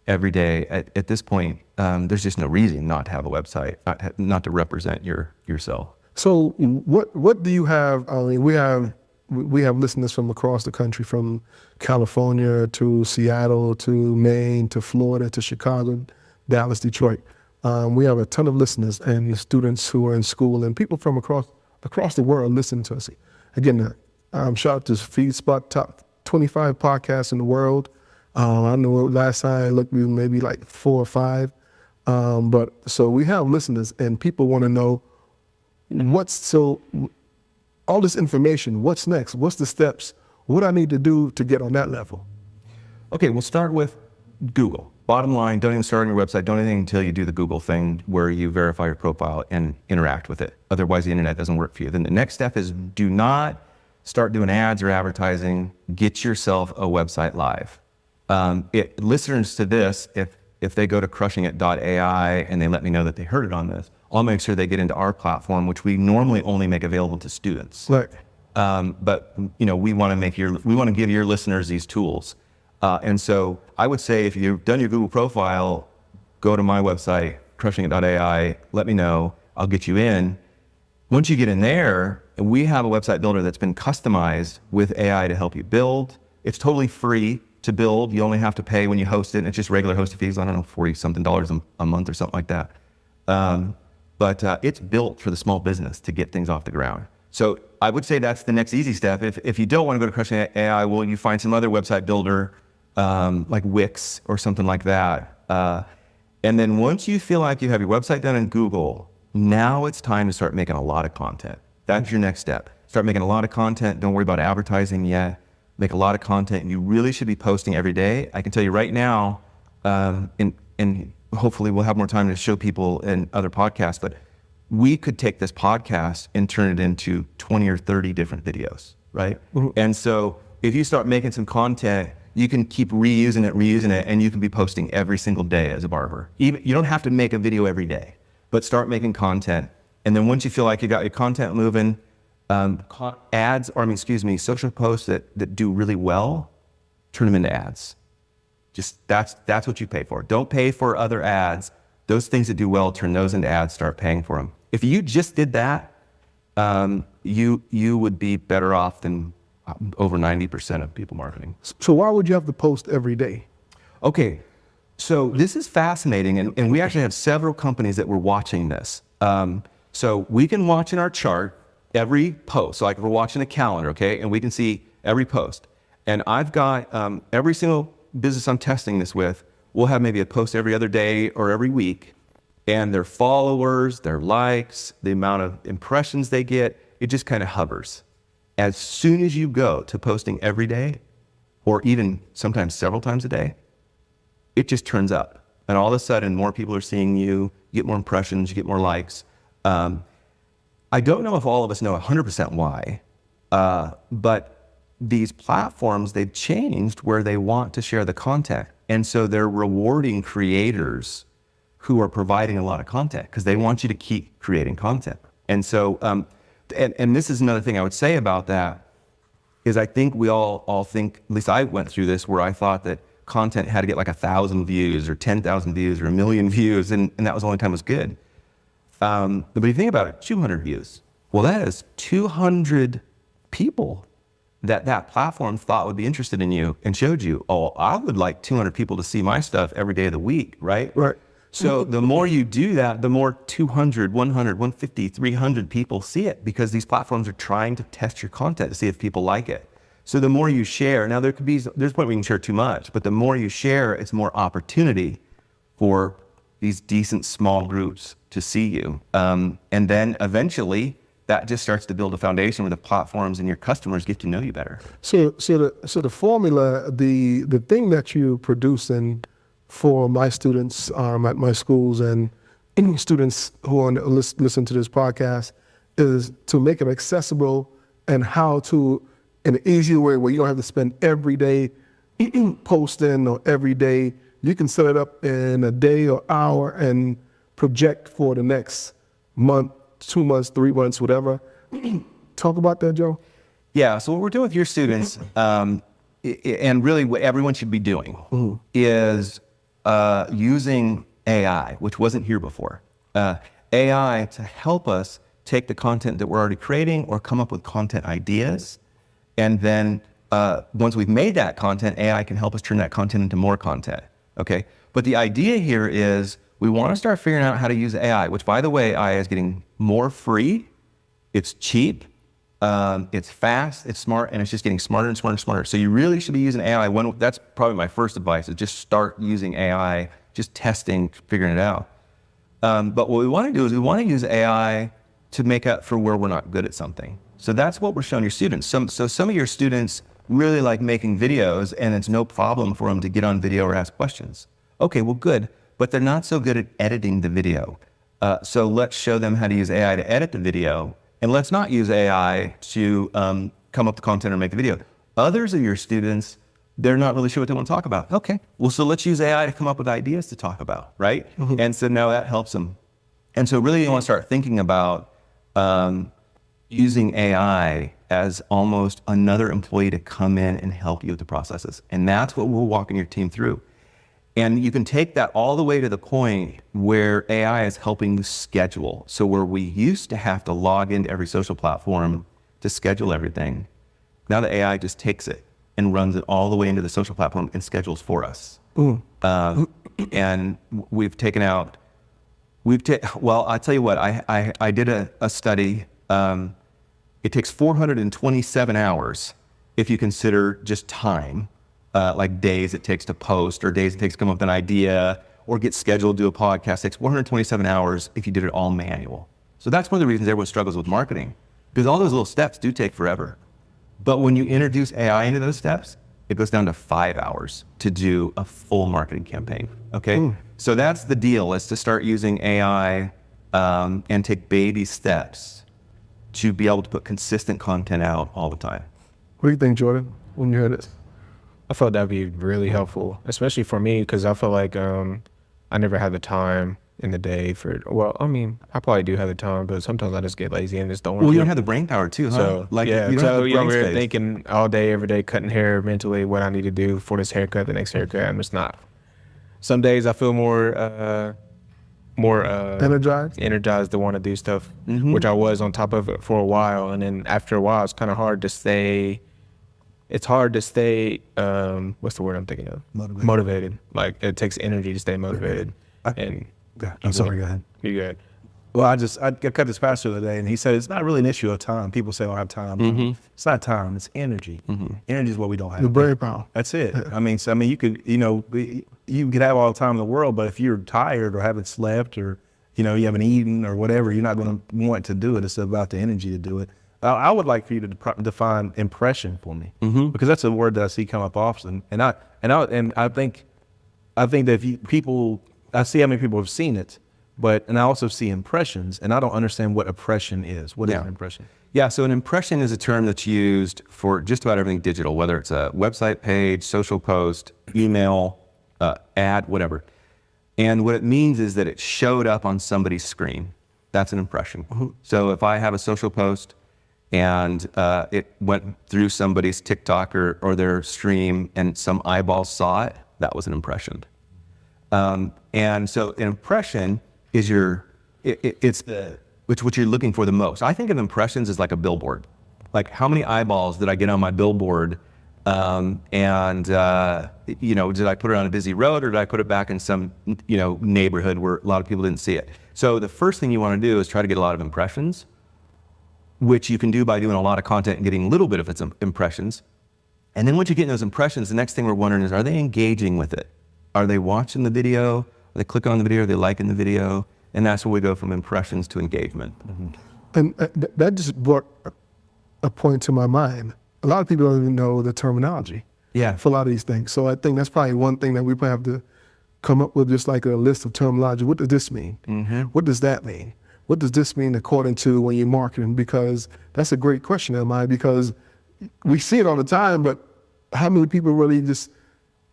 every day. At this point, there's just no reason not to have a website, not to represent yourself. So what do you have? I mean, we have listeners from across the country, from California to Seattle to Maine to Florida to Chicago, Dallas, Detroit. We have a ton of listeners and students who are in school, and people from across the world listen to us. Again, shout out to FeedSpot, top 25 podcasts in the world. I know last time I looked, we were maybe like 4 or 5. But so we have listeners, and people want to know all this information, what's next? What's the steps? What do I need to do to get on that level? Okay, we'll start with Google. Bottom line, don't even start on your website. Don't anything until you do the Google thing where you verify your profile and interact with it. Otherwise, the internet doesn't work for you. Then the next step is, do not start doing ads or advertising. Get yourself a website live. Listeners to this, if they go to Crushingit AI and they let me know that they heard it on this, I'll make sure they get into our platform, which we normally only make available to students. Right. But we want to give your listeners these tools. And so I would say, if you've done your Google profile, go to my website, Crushingit AI, let me know, I'll get you in. Once you get in there, we have a website builder that's been customized with AI to help you build. It's totally free to build. You only have to pay when you host it, and it's just regular hosting fees, I don't know, $40-something a month or something like that. But it's built for the small business to get things off the ground. So I would say that's the next easy step. If you don't want to go to Crushingit AI, well, you find some other website builder, like Wix or something like that. And then once you feel like you have your website done in Google, now it's time to start making a lot of content. That's your next step. Start making a lot of content. Don't worry about advertising yet. Make a lot of content, and you really should be posting every day. I can tell you right now, and hopefully we'll have more time to show people in other podcasts, but we could take this podcast and turn it into 20 or 30 different videos, right? Mm-hmm. And so if you start making some content, you can keep reusing it, and you can be posting every single day as a barber. You don't have to make a video every day, but start making content. And then once you feel like you got your content moving, social posts that do really well, turn them into ads. Just that's what you pay for. Don't pay for other ads. Those things that do well, turn those into ads, start paying for them. If you just did that, you would be better off than over 90% of people marketing. So why would you have to post every day? Okay, so this is fascinating, and we actually have several companies that were watching this. So we can watch in our chart every post. So like if we're watching a calendar, okay, and we can see every post. And I've got every single business I'm testing this with, we'll have maybe a post every other day or every week, and their followers, their likes, the amount of impressions they get, it just kind of hovers. As soon as you go to posting every day, or even sometimes several times a day, it just turns up. And all of a sudden, more people are seeing you, get more impressions, you get more likes. I don't know if all of us know 100% why, but these platforms, they've changed where they want to share the content. And so they're rewarding creators who are providing a lot of content because they want you to keep creating content. And so, and this is another thing I would say about that, is I think we all think, at least I went through this, where I thought that content had to get like 1,000 views or 10,000 views or 1 million views, and that was the only time it was good. But if you think about it, 200 views. Well, that is 200 people that platform thought would be interested in you and showed you, oh, I would like 200 people to see my stuff every day of the week, right? Right. So the more you do that, the more 200, 100, 150, 300 people see it, because these platforms are trying to test your content to see if people like it. So the more you share, now there's a point where you can share too much, but the more you share, it's more opportunity for these decent small groups to see you. And then eventually that just starts to build a foundation where the platforms and your customers get to know you better. So the formula, the thing that you producing for my students at my schools and any students who are listen to this podcast is to make it accessible, and how to, in an easy way where you don't have to spend every day posting, or every day. You can set it up in a day or hour and project for the next month, 2 months, 3 months, whatever. Talk about that, Joe. Yeah, so what we're doing with your students, and really what everyone should be doing, is using AI, which wasn't here before. AI to help us take the content that we're already creating or come up with content ideas. And then once we've made that content, AI can help us turn that content into more content. Okay, but the idea here is we want to start figuring out how to use AI, which, by the way, AI is getting more free. It's cheap, it's fast, it's smart, and it's just getting smarter and smarter and smarter. So you really should be using AI. That's probably my first advice, is just start using AI, just testing, figuring it out. But what we want to do is we want to use AI to make up for where we're not good at something. So that's what we're showing your students. So some of your students really like making videos, and it's no problem for them to get on video or ask questions. Okay, well, good, but they're not so good at editing the video. So let's show them how to use AI to edit the video, and let's not use AI to come up with content or make the video. Others of your students, they're not really sure what they want to talk about. Okay, well, so let's use AI to come up with ideas to talk about, right? And so now that helps them. And so really you want to start thinking about using AI as almost another employee to come in and help you with the processes. And that's what we're walking your team through. And you can take that all the way to the point where AI is helping you schedule. So where we used to have to log into every social platform to schedule everything, now the AI just takes it and runs it all the way into the social platform and schedules for us. And we've taken out, well, I'll tell you what, I did a study. It takes 427 hours if you consider just time, like days it takes to post, or days it takes to come up with an idea or get scheduled to do a podcast. It takes 427 hours if you did it all manual. So that's one of the reasons everyone struggles with marketing, because all those little steps do take forever. But when you introduce AI into those steps, it goes down to 5 hours to do a full marketing campaign, okay? So that's the deal, is to start using AI and take baby steps to be able to put consistent content out all the time. What do you think, Jordan, when you heard this? I felt that'd be really helpful, especially for me, because I feel like I never had the time in the day for, well, I mean, I probably do have the time, but sometimes I just get lazy and just don't want to. Well, you don't have the brain power too, huh? So, like, yeah, you don't have so the you're brain over here space. thinking all day, every day, cutting hair mentally, what I need to do for this haircut, the next haircut. I'm just not. Some days I feel more energized to want to do stuff, which I was on top of it for a while. And then after a while, it's kind of hard to stay. It's hard to stay, what's the word I'm thinking of? Motivated. Like, it takes energy to stay motivated. I'm sorry, go ahead. You good. Well, I cut this pastor the other day, and he said it's not really an issue of time. People say, "Oh, I have time." It's not time; it's energy. Energy is what we don't have. The brain power. That's it. I mean, you could, you could have all the time in the world, but if you're tired or haven't slept, or you haven't eaten or whatever, you're not going to want to do it. It's about the energy to do it. I would like for you to define impression for me, because that's a word that I see come up often, and I think that I see how many people have seen it. And I also see impressions, and I don't understand what impression is. What is an impression? Yeah, so an impression is a term that's used for just about everything digital, whether it's a website page, social post, email, ad, whatever. And what it means is that it showed up on somebody's screen. That's an impression. So if I have a social post and it went through somebody's TikTok or their stream and some eyeball saw it, that was an impression. And so an impression is it's what you're looking for the most. I think of impressions as like a billboard. Like, how many eyeballs did I get on my billboard? You know, did I put it on a busy road, or did I put it back in some, you know, neighborhood where a lot of people didn't see it? So the first thing you want to do is try to get a lot of impressions, which you can do by doing a lot of content and getting a little bit of its impressions. And then once you get those impressions, the next thing we're wondering is, are they engaging with it? Are they watching the video? Are they clicking on the video? Are they liking the video? And that's where we go from impressions to engagement. And that just brought a point to my mind. A lot of people don't even know the terminology for a lot of these things. So I think that's probably one thing that we probably have to come up with, just like a list of terminology. What does this mean? What does that mean? What does this mean according to when you're marketing? Because that's a great question, Ammi, because we see it all the time, but how many people really just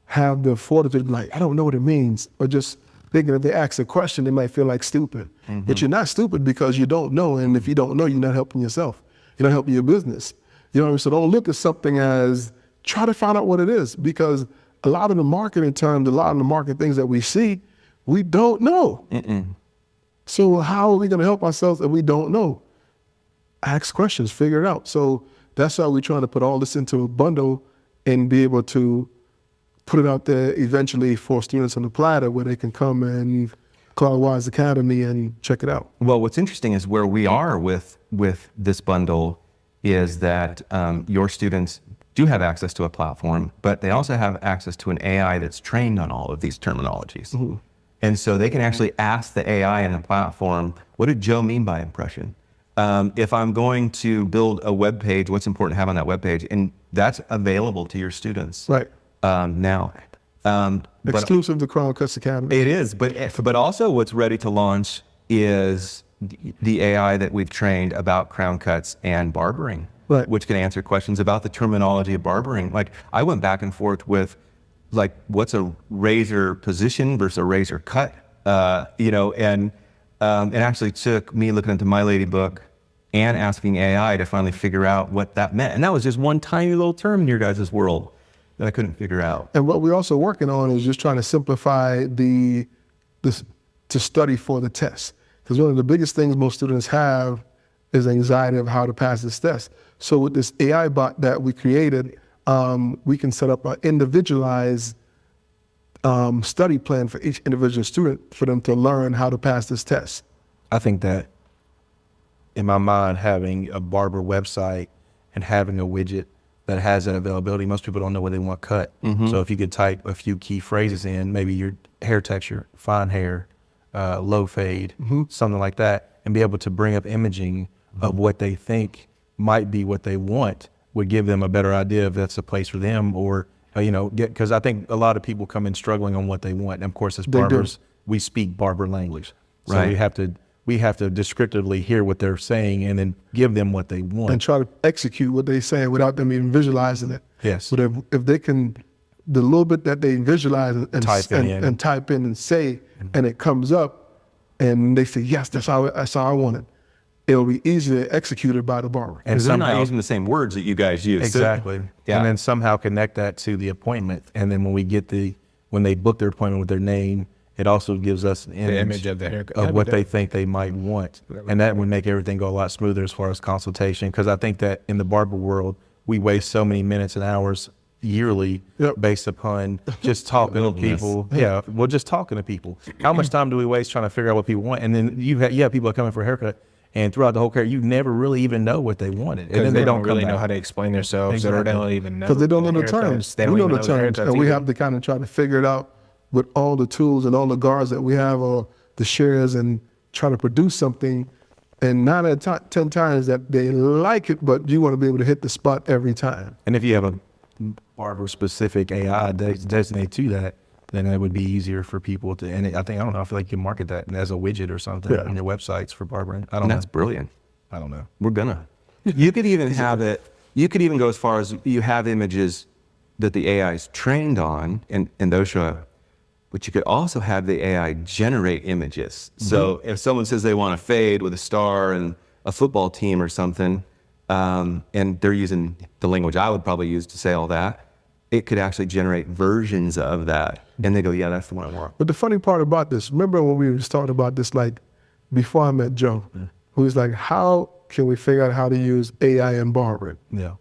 have the fortitude, like, I don't know what it means, or just thinking if they ask a question, they might feel like stupid. But you're not stupid because you don't know, and if you don't know, you're not helping yourself. You're not helping your business. You know what I mean? So don't look at something as, try to find out what it is, because a lot of the marketing terms, a lot of the marketing things that we see, we don't know. So how are we going to help ourselves if we don't know? Ask questions, figure it out. So that's how we're trying to put all this into a bundle and be able to put it out there eventually for students on the platter where they can come and Cloudwise Academy and check it out. Well, what's interesting is where we are with this bundle is that your students do have access to a platform, but they also have access to an AI that's trained on all of these terminologies. And so they can actually ask the AI in the platform, what did Joe mean by impression? If I'm going to build a web page, what's important to have on that web page? And that's available to your students now. Exclusive to Crown Cuts Academy. It is, but also what's ready to launch is the AI that we've trained about crown cuts and barbering, which can answer questions about the terminology of barbering. Like, I went back and forth with, like, what's a razor position versus a razor cut, you know, and it actually took me looking into My Lady book and asking AI to finally figure out what that meant. And that was just one tiny little term in your guys' world that I couldn't figure out. And what we're also working on is just trying to simplify to study for the test. Because one of the biggest things most students have is anxiety of how to pass this test. So with this AI bot that we created, we can set up an individualized study plan for each individual student for them to learn how to pass this test. I think that in my mind, having a barber website and having a widget that has that availability, most people don't know what they want cut. So if you could type a few key phrases in, maybe your hair texture, fine hair, low fade, something like that, and be able to bring up imaging of what they think might be what they want, would give them a better idea if that's a place for them, or you know, because I think a lot of people come in struggling on what they want. And of course, as barbers, we speak barber language, so we have to descriptively hear what they're saying and then give them what they want and try to execute what they're saying without them even visualizing it. Yes. But if they can, the little bit that they visualize and type in and say, and it comes up, and they say, yes, that's how I want it, it'll be easily executed by the barber. And they're not using the same words that you guys use. Exactly. And then somehow connect that to the appointment. And then when they book their appointment with their name, it also gives us an image of the haircut of what they think they might want. And that would make everything go a lot smoother as far as consultation. Because I think that in the barber world, we waste so many minutes and hours yearly based upon just talking to people. Just talking to people. How much time do we waste trying to figure out what people want? And then you have people that come in for a haircut, and throughout the whole career, you never really even know what they wanted. And then they don't really know how to explain themselves. Exactly. Or they don't even know. Because they don't know the terms. We know the terms, and we have to kind of try to figure it out with all the tools and all the guards that we have, or the shares, and try to produce something. And 9 out of 10 times that they like it, but you want to be able to hit the spot every time. And if you have a barber-specific AI designated to that, then it would be easier for people to, and I feel like you can market that as a widget or something on your websites for barbering. I don't know. That's brilliant. I don't know. We're gonna. You could even have it, you could even go as far as you have images that the AI is trained on, and those show up. But you could also have the AI generate images. So if someone says they want a fade with a star and a football team or something, and they're using the language I would probably use to say all that, it could actually generate versions of that. And they go, yeah, that's the one I want. But the funny part about this, remember when we were talking about this, like before I met Joe, who was like, how can we figure out how to use AI in barbering? Yeah.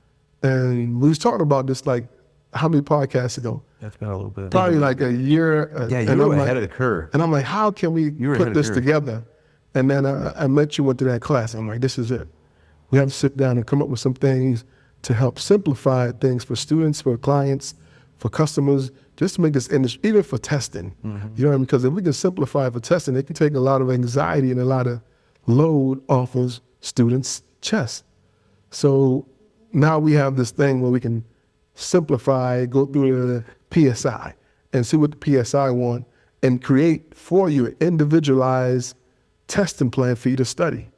And we was talking about this like how many podcasts ago? That's been a little bit. Probably like a year. Yeah, and you were I'm ahead like, of the curve. And I'm like, how can we were ahead put of this the curve. together? And then I met you, went to that class. I'm like, this is it. We have to sit down and come up with some things to help simplify things for students, for clients, for customers, just to make this industry, even for testing. You know what I mean? Because if we can simplify it for testing, it can take a lot of anxiety and a lot of load off of students' chests. So now we have this thing where we can simplify, go through the PSI and see what the PSI want and create for you an individualized testing plan for you to study.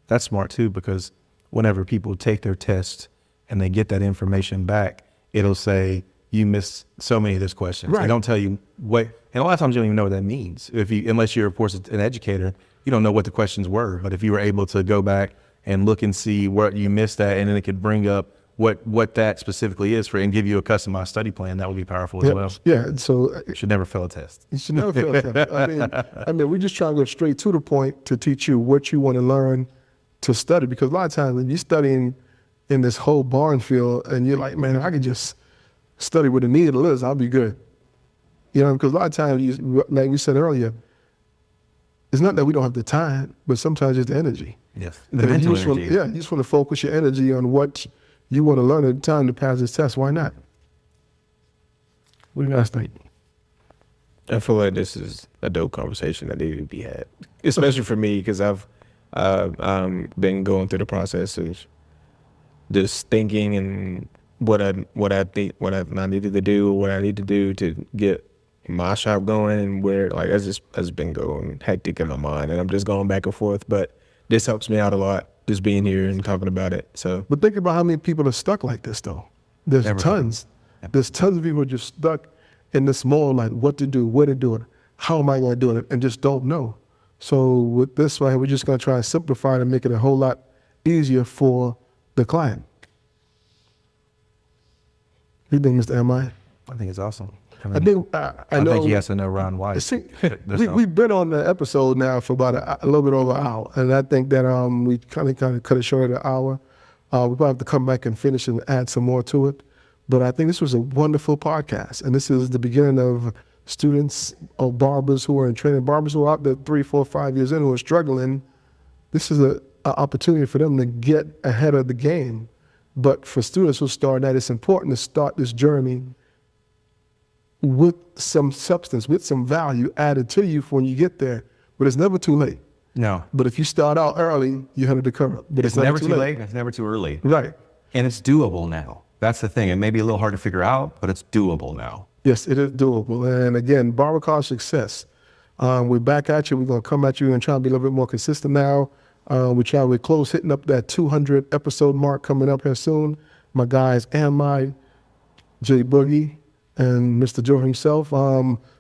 That's smart too, because whenever people take their test and they get that information back, it'll say you missed so many of these questions. Right. They don't tell you what, and a lot of times you don't even know what that means. Unless you're, of course, an educator, you don't know what the questions were. But if you were able to go back and look and see what you missed at, and then it could bring up what that specifically is and give you a customized study plan, that would be powerful as well. Yeah, so You should never fail a test. you should never feel that. I mean, we just try to go straight to the point to teach you what you want to learn to study. Because a lot of times when you're studying in this whole barn field and you're like, man, if I could just study where the needle is, I'll be good. You know, because a lot of times, like we said earlier, it's not that we don't have the time, but sometimes it's the energy. Yes. And The you mental just want- energy. yeah, you just want to focus your energy on what you want to learn at the time to pass this test. Why not? What do you guys think? I feel like this is a dope conversation that needed to be had, especially for me, because I've been going through the process of just thinking and what I needed to do, what I need to do to get my shop going, and where like it's been going hectic in my mind, and I'm just going back and forth. But this helps me out a lot, just being here and talking about it. So, But think about how many people are stuck like this, though. There's tons. There's tons of people just stuck in this mold, like what to do, where to do it, how am I going to do it, and just don't know. So with this right here, we're just going to try and simplify it and make it a whole lot easier for the client. What do you think, Mr. Ammi? I think it's awesome. I think I know. think he has to know Ron White. See, we've been on the episode now for about a little bit over an hour, and I think that we kind of cut it short at an hour. We probably have to come back and finish and add some more to it. But I think this was a wonderful podcast, and this is the beginning of students or barbers who are in training, barbers who are out there 3, 4, 5 years in who are struggling. This is an opportunity for them to get ahead of the game. But for students who start that, it's important to start this journey with some substance, with some value added to you for when you get there. But it's never too late. No. But if you start out early, you're ahead of the curve. But It's never too late. It's never too early. Right. And it's doable now. That's the thing. It may be a little hard to figure out, but it's doable now. Yes, it is doable. And again, Barber College Success. We're back at you. We're going to come at you and try to be a little bit more consistent now. We're close hitting up that 200 episode mark coming up here soon. My guys, Ammi, J Boogie, and Mr. Joe himself.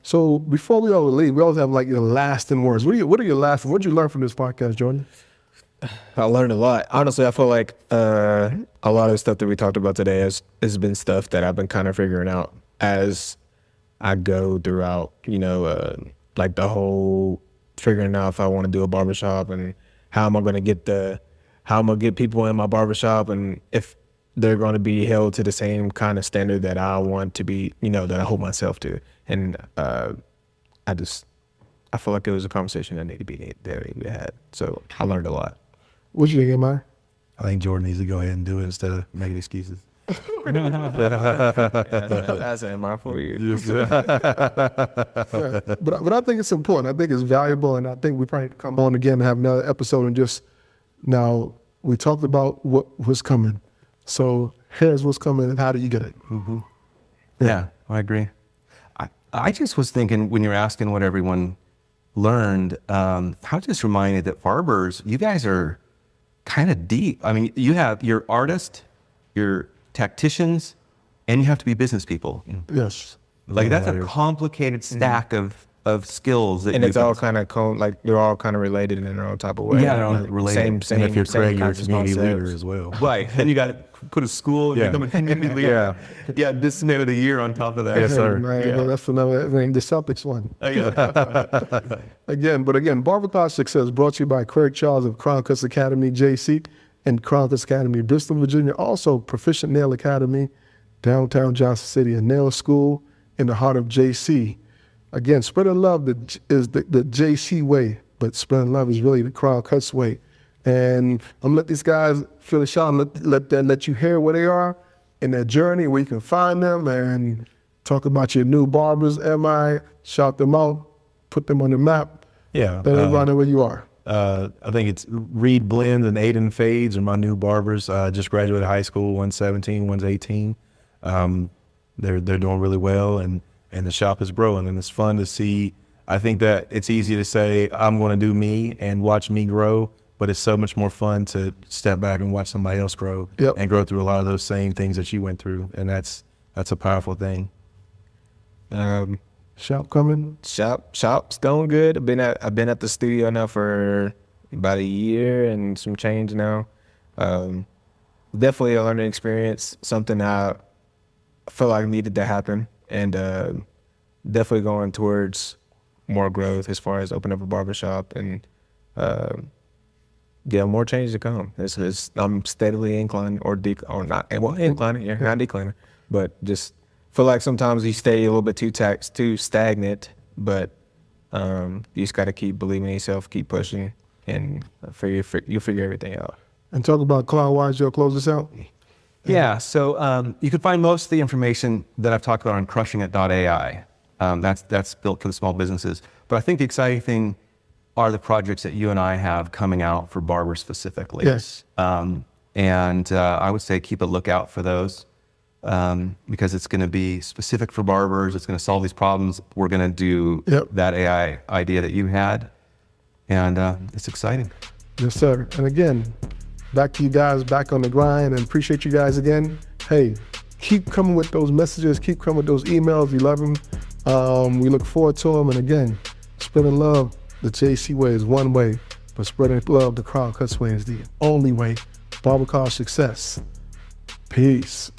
So before we all leave, we always have like your lasting words. What are your lasting? What did you learn from this podcast, Jordan? I learned a lot. Honestly, I feel like a lot of the stuff that we talked about today has been stuff that I've been kind of figuring out as I go throughout, like the whole figuring out if I want to do a barbershop and how am I going to get people in my barbershop, and if they're going to be held to the same kind of standard that I want to be, that I hold myself to. And I feel like it was a conversation that needed to be had. So I learned a lot. What you think, Ammi? I think Jordan needs to go ahead and do it instead of making excuses. That's my for you. But I think it's important. I think it's valuable, and I think we probably come on again and have another episode and just now we talked about what was coming. So here's what's coming and how do you get it? Mm-hmm. Yeah, I agree. I just was thinking when you're asking what everyone learned, I was just reminded that barbers, you guys are kind of deep. I mean, you have your artist, your tacticians, and you have to be business people. Yes. Like that's a complicated stack of of skills that And you it's all kind of like they're all kind of related in their own type of way. Yeah, they're all Like, related. Same, And if you're same Craig, you're a kinds of community concepts. leader as well. right. And you got to put a school and Yeah. become a community leader. Yeah, discipline of the year on top of that. Yes, sir. Man, Yeah. well, that's another thing. The Celtics one. Yeah. Again, Barber College Success brought to you by Craig Charles of Crown Cuts Academy, JC, and Crown Cuts Academy, Bristol, Virginia. Also, Proficient Nail Academy, downtown Johnson City, a nail school in the heart of JC. Again, spreading love is the JC way, but spreading love is really the Crown Cuts way. And I'm gonna let these guys feel the shot and let you hear where they are in their journey, where you can find them, and talk about your new barbers, Ammi, shout them out, put them on the map. Yeah. Let everybody know where you are. I think it's Reed Blends and Aiden Fades are my new barbers. Just graduated high school, one's 17, one's 18. They're doing really well, and the shop is growing, and it's fun to see. I think that it's easy to say, I'm going to do me and watch me grow, but it's so much more fun to step back and watch somebody else grow and grow through a lot of those same things that you went through, and that's a powerful thing. Shop coming. Shop's going good. I've been at the studio now for about a year and some change now. Definitely a learning experience, something I feel like needed to happen, and definitely going towards more growth as far as opening up a barbershop and more change to come. I'm steadily inclining not declining, but just feel like sometimes you stay a little bit too stagnant, but you just got to keep believing in yourself, keep pushing, and you'll figure everything out. And talk about Cloudwise, Joe, close this out. Yeah, so you can find most of the information that I've talked about on Crushingit AI. That's built for the small businesses. But I think the exciting thing are the projects that you and I have coming out for barbers specifically. Yes. And I would say keep a lookout for those because it's going to be specific for barbers. It's going to solve these problems. We're going to do that AI idea that you had. And it's exciting. Yes, sir. And again, back to you guys, back on the grind, and appreciate you guys again. Hey, keep coming with those messages, keep coming with those emails. We love them. We look forward to them. And again, spreading love, the JC way is one way, but spreading love, the Crown Cuts way is the only way. Barber College Success. Peace.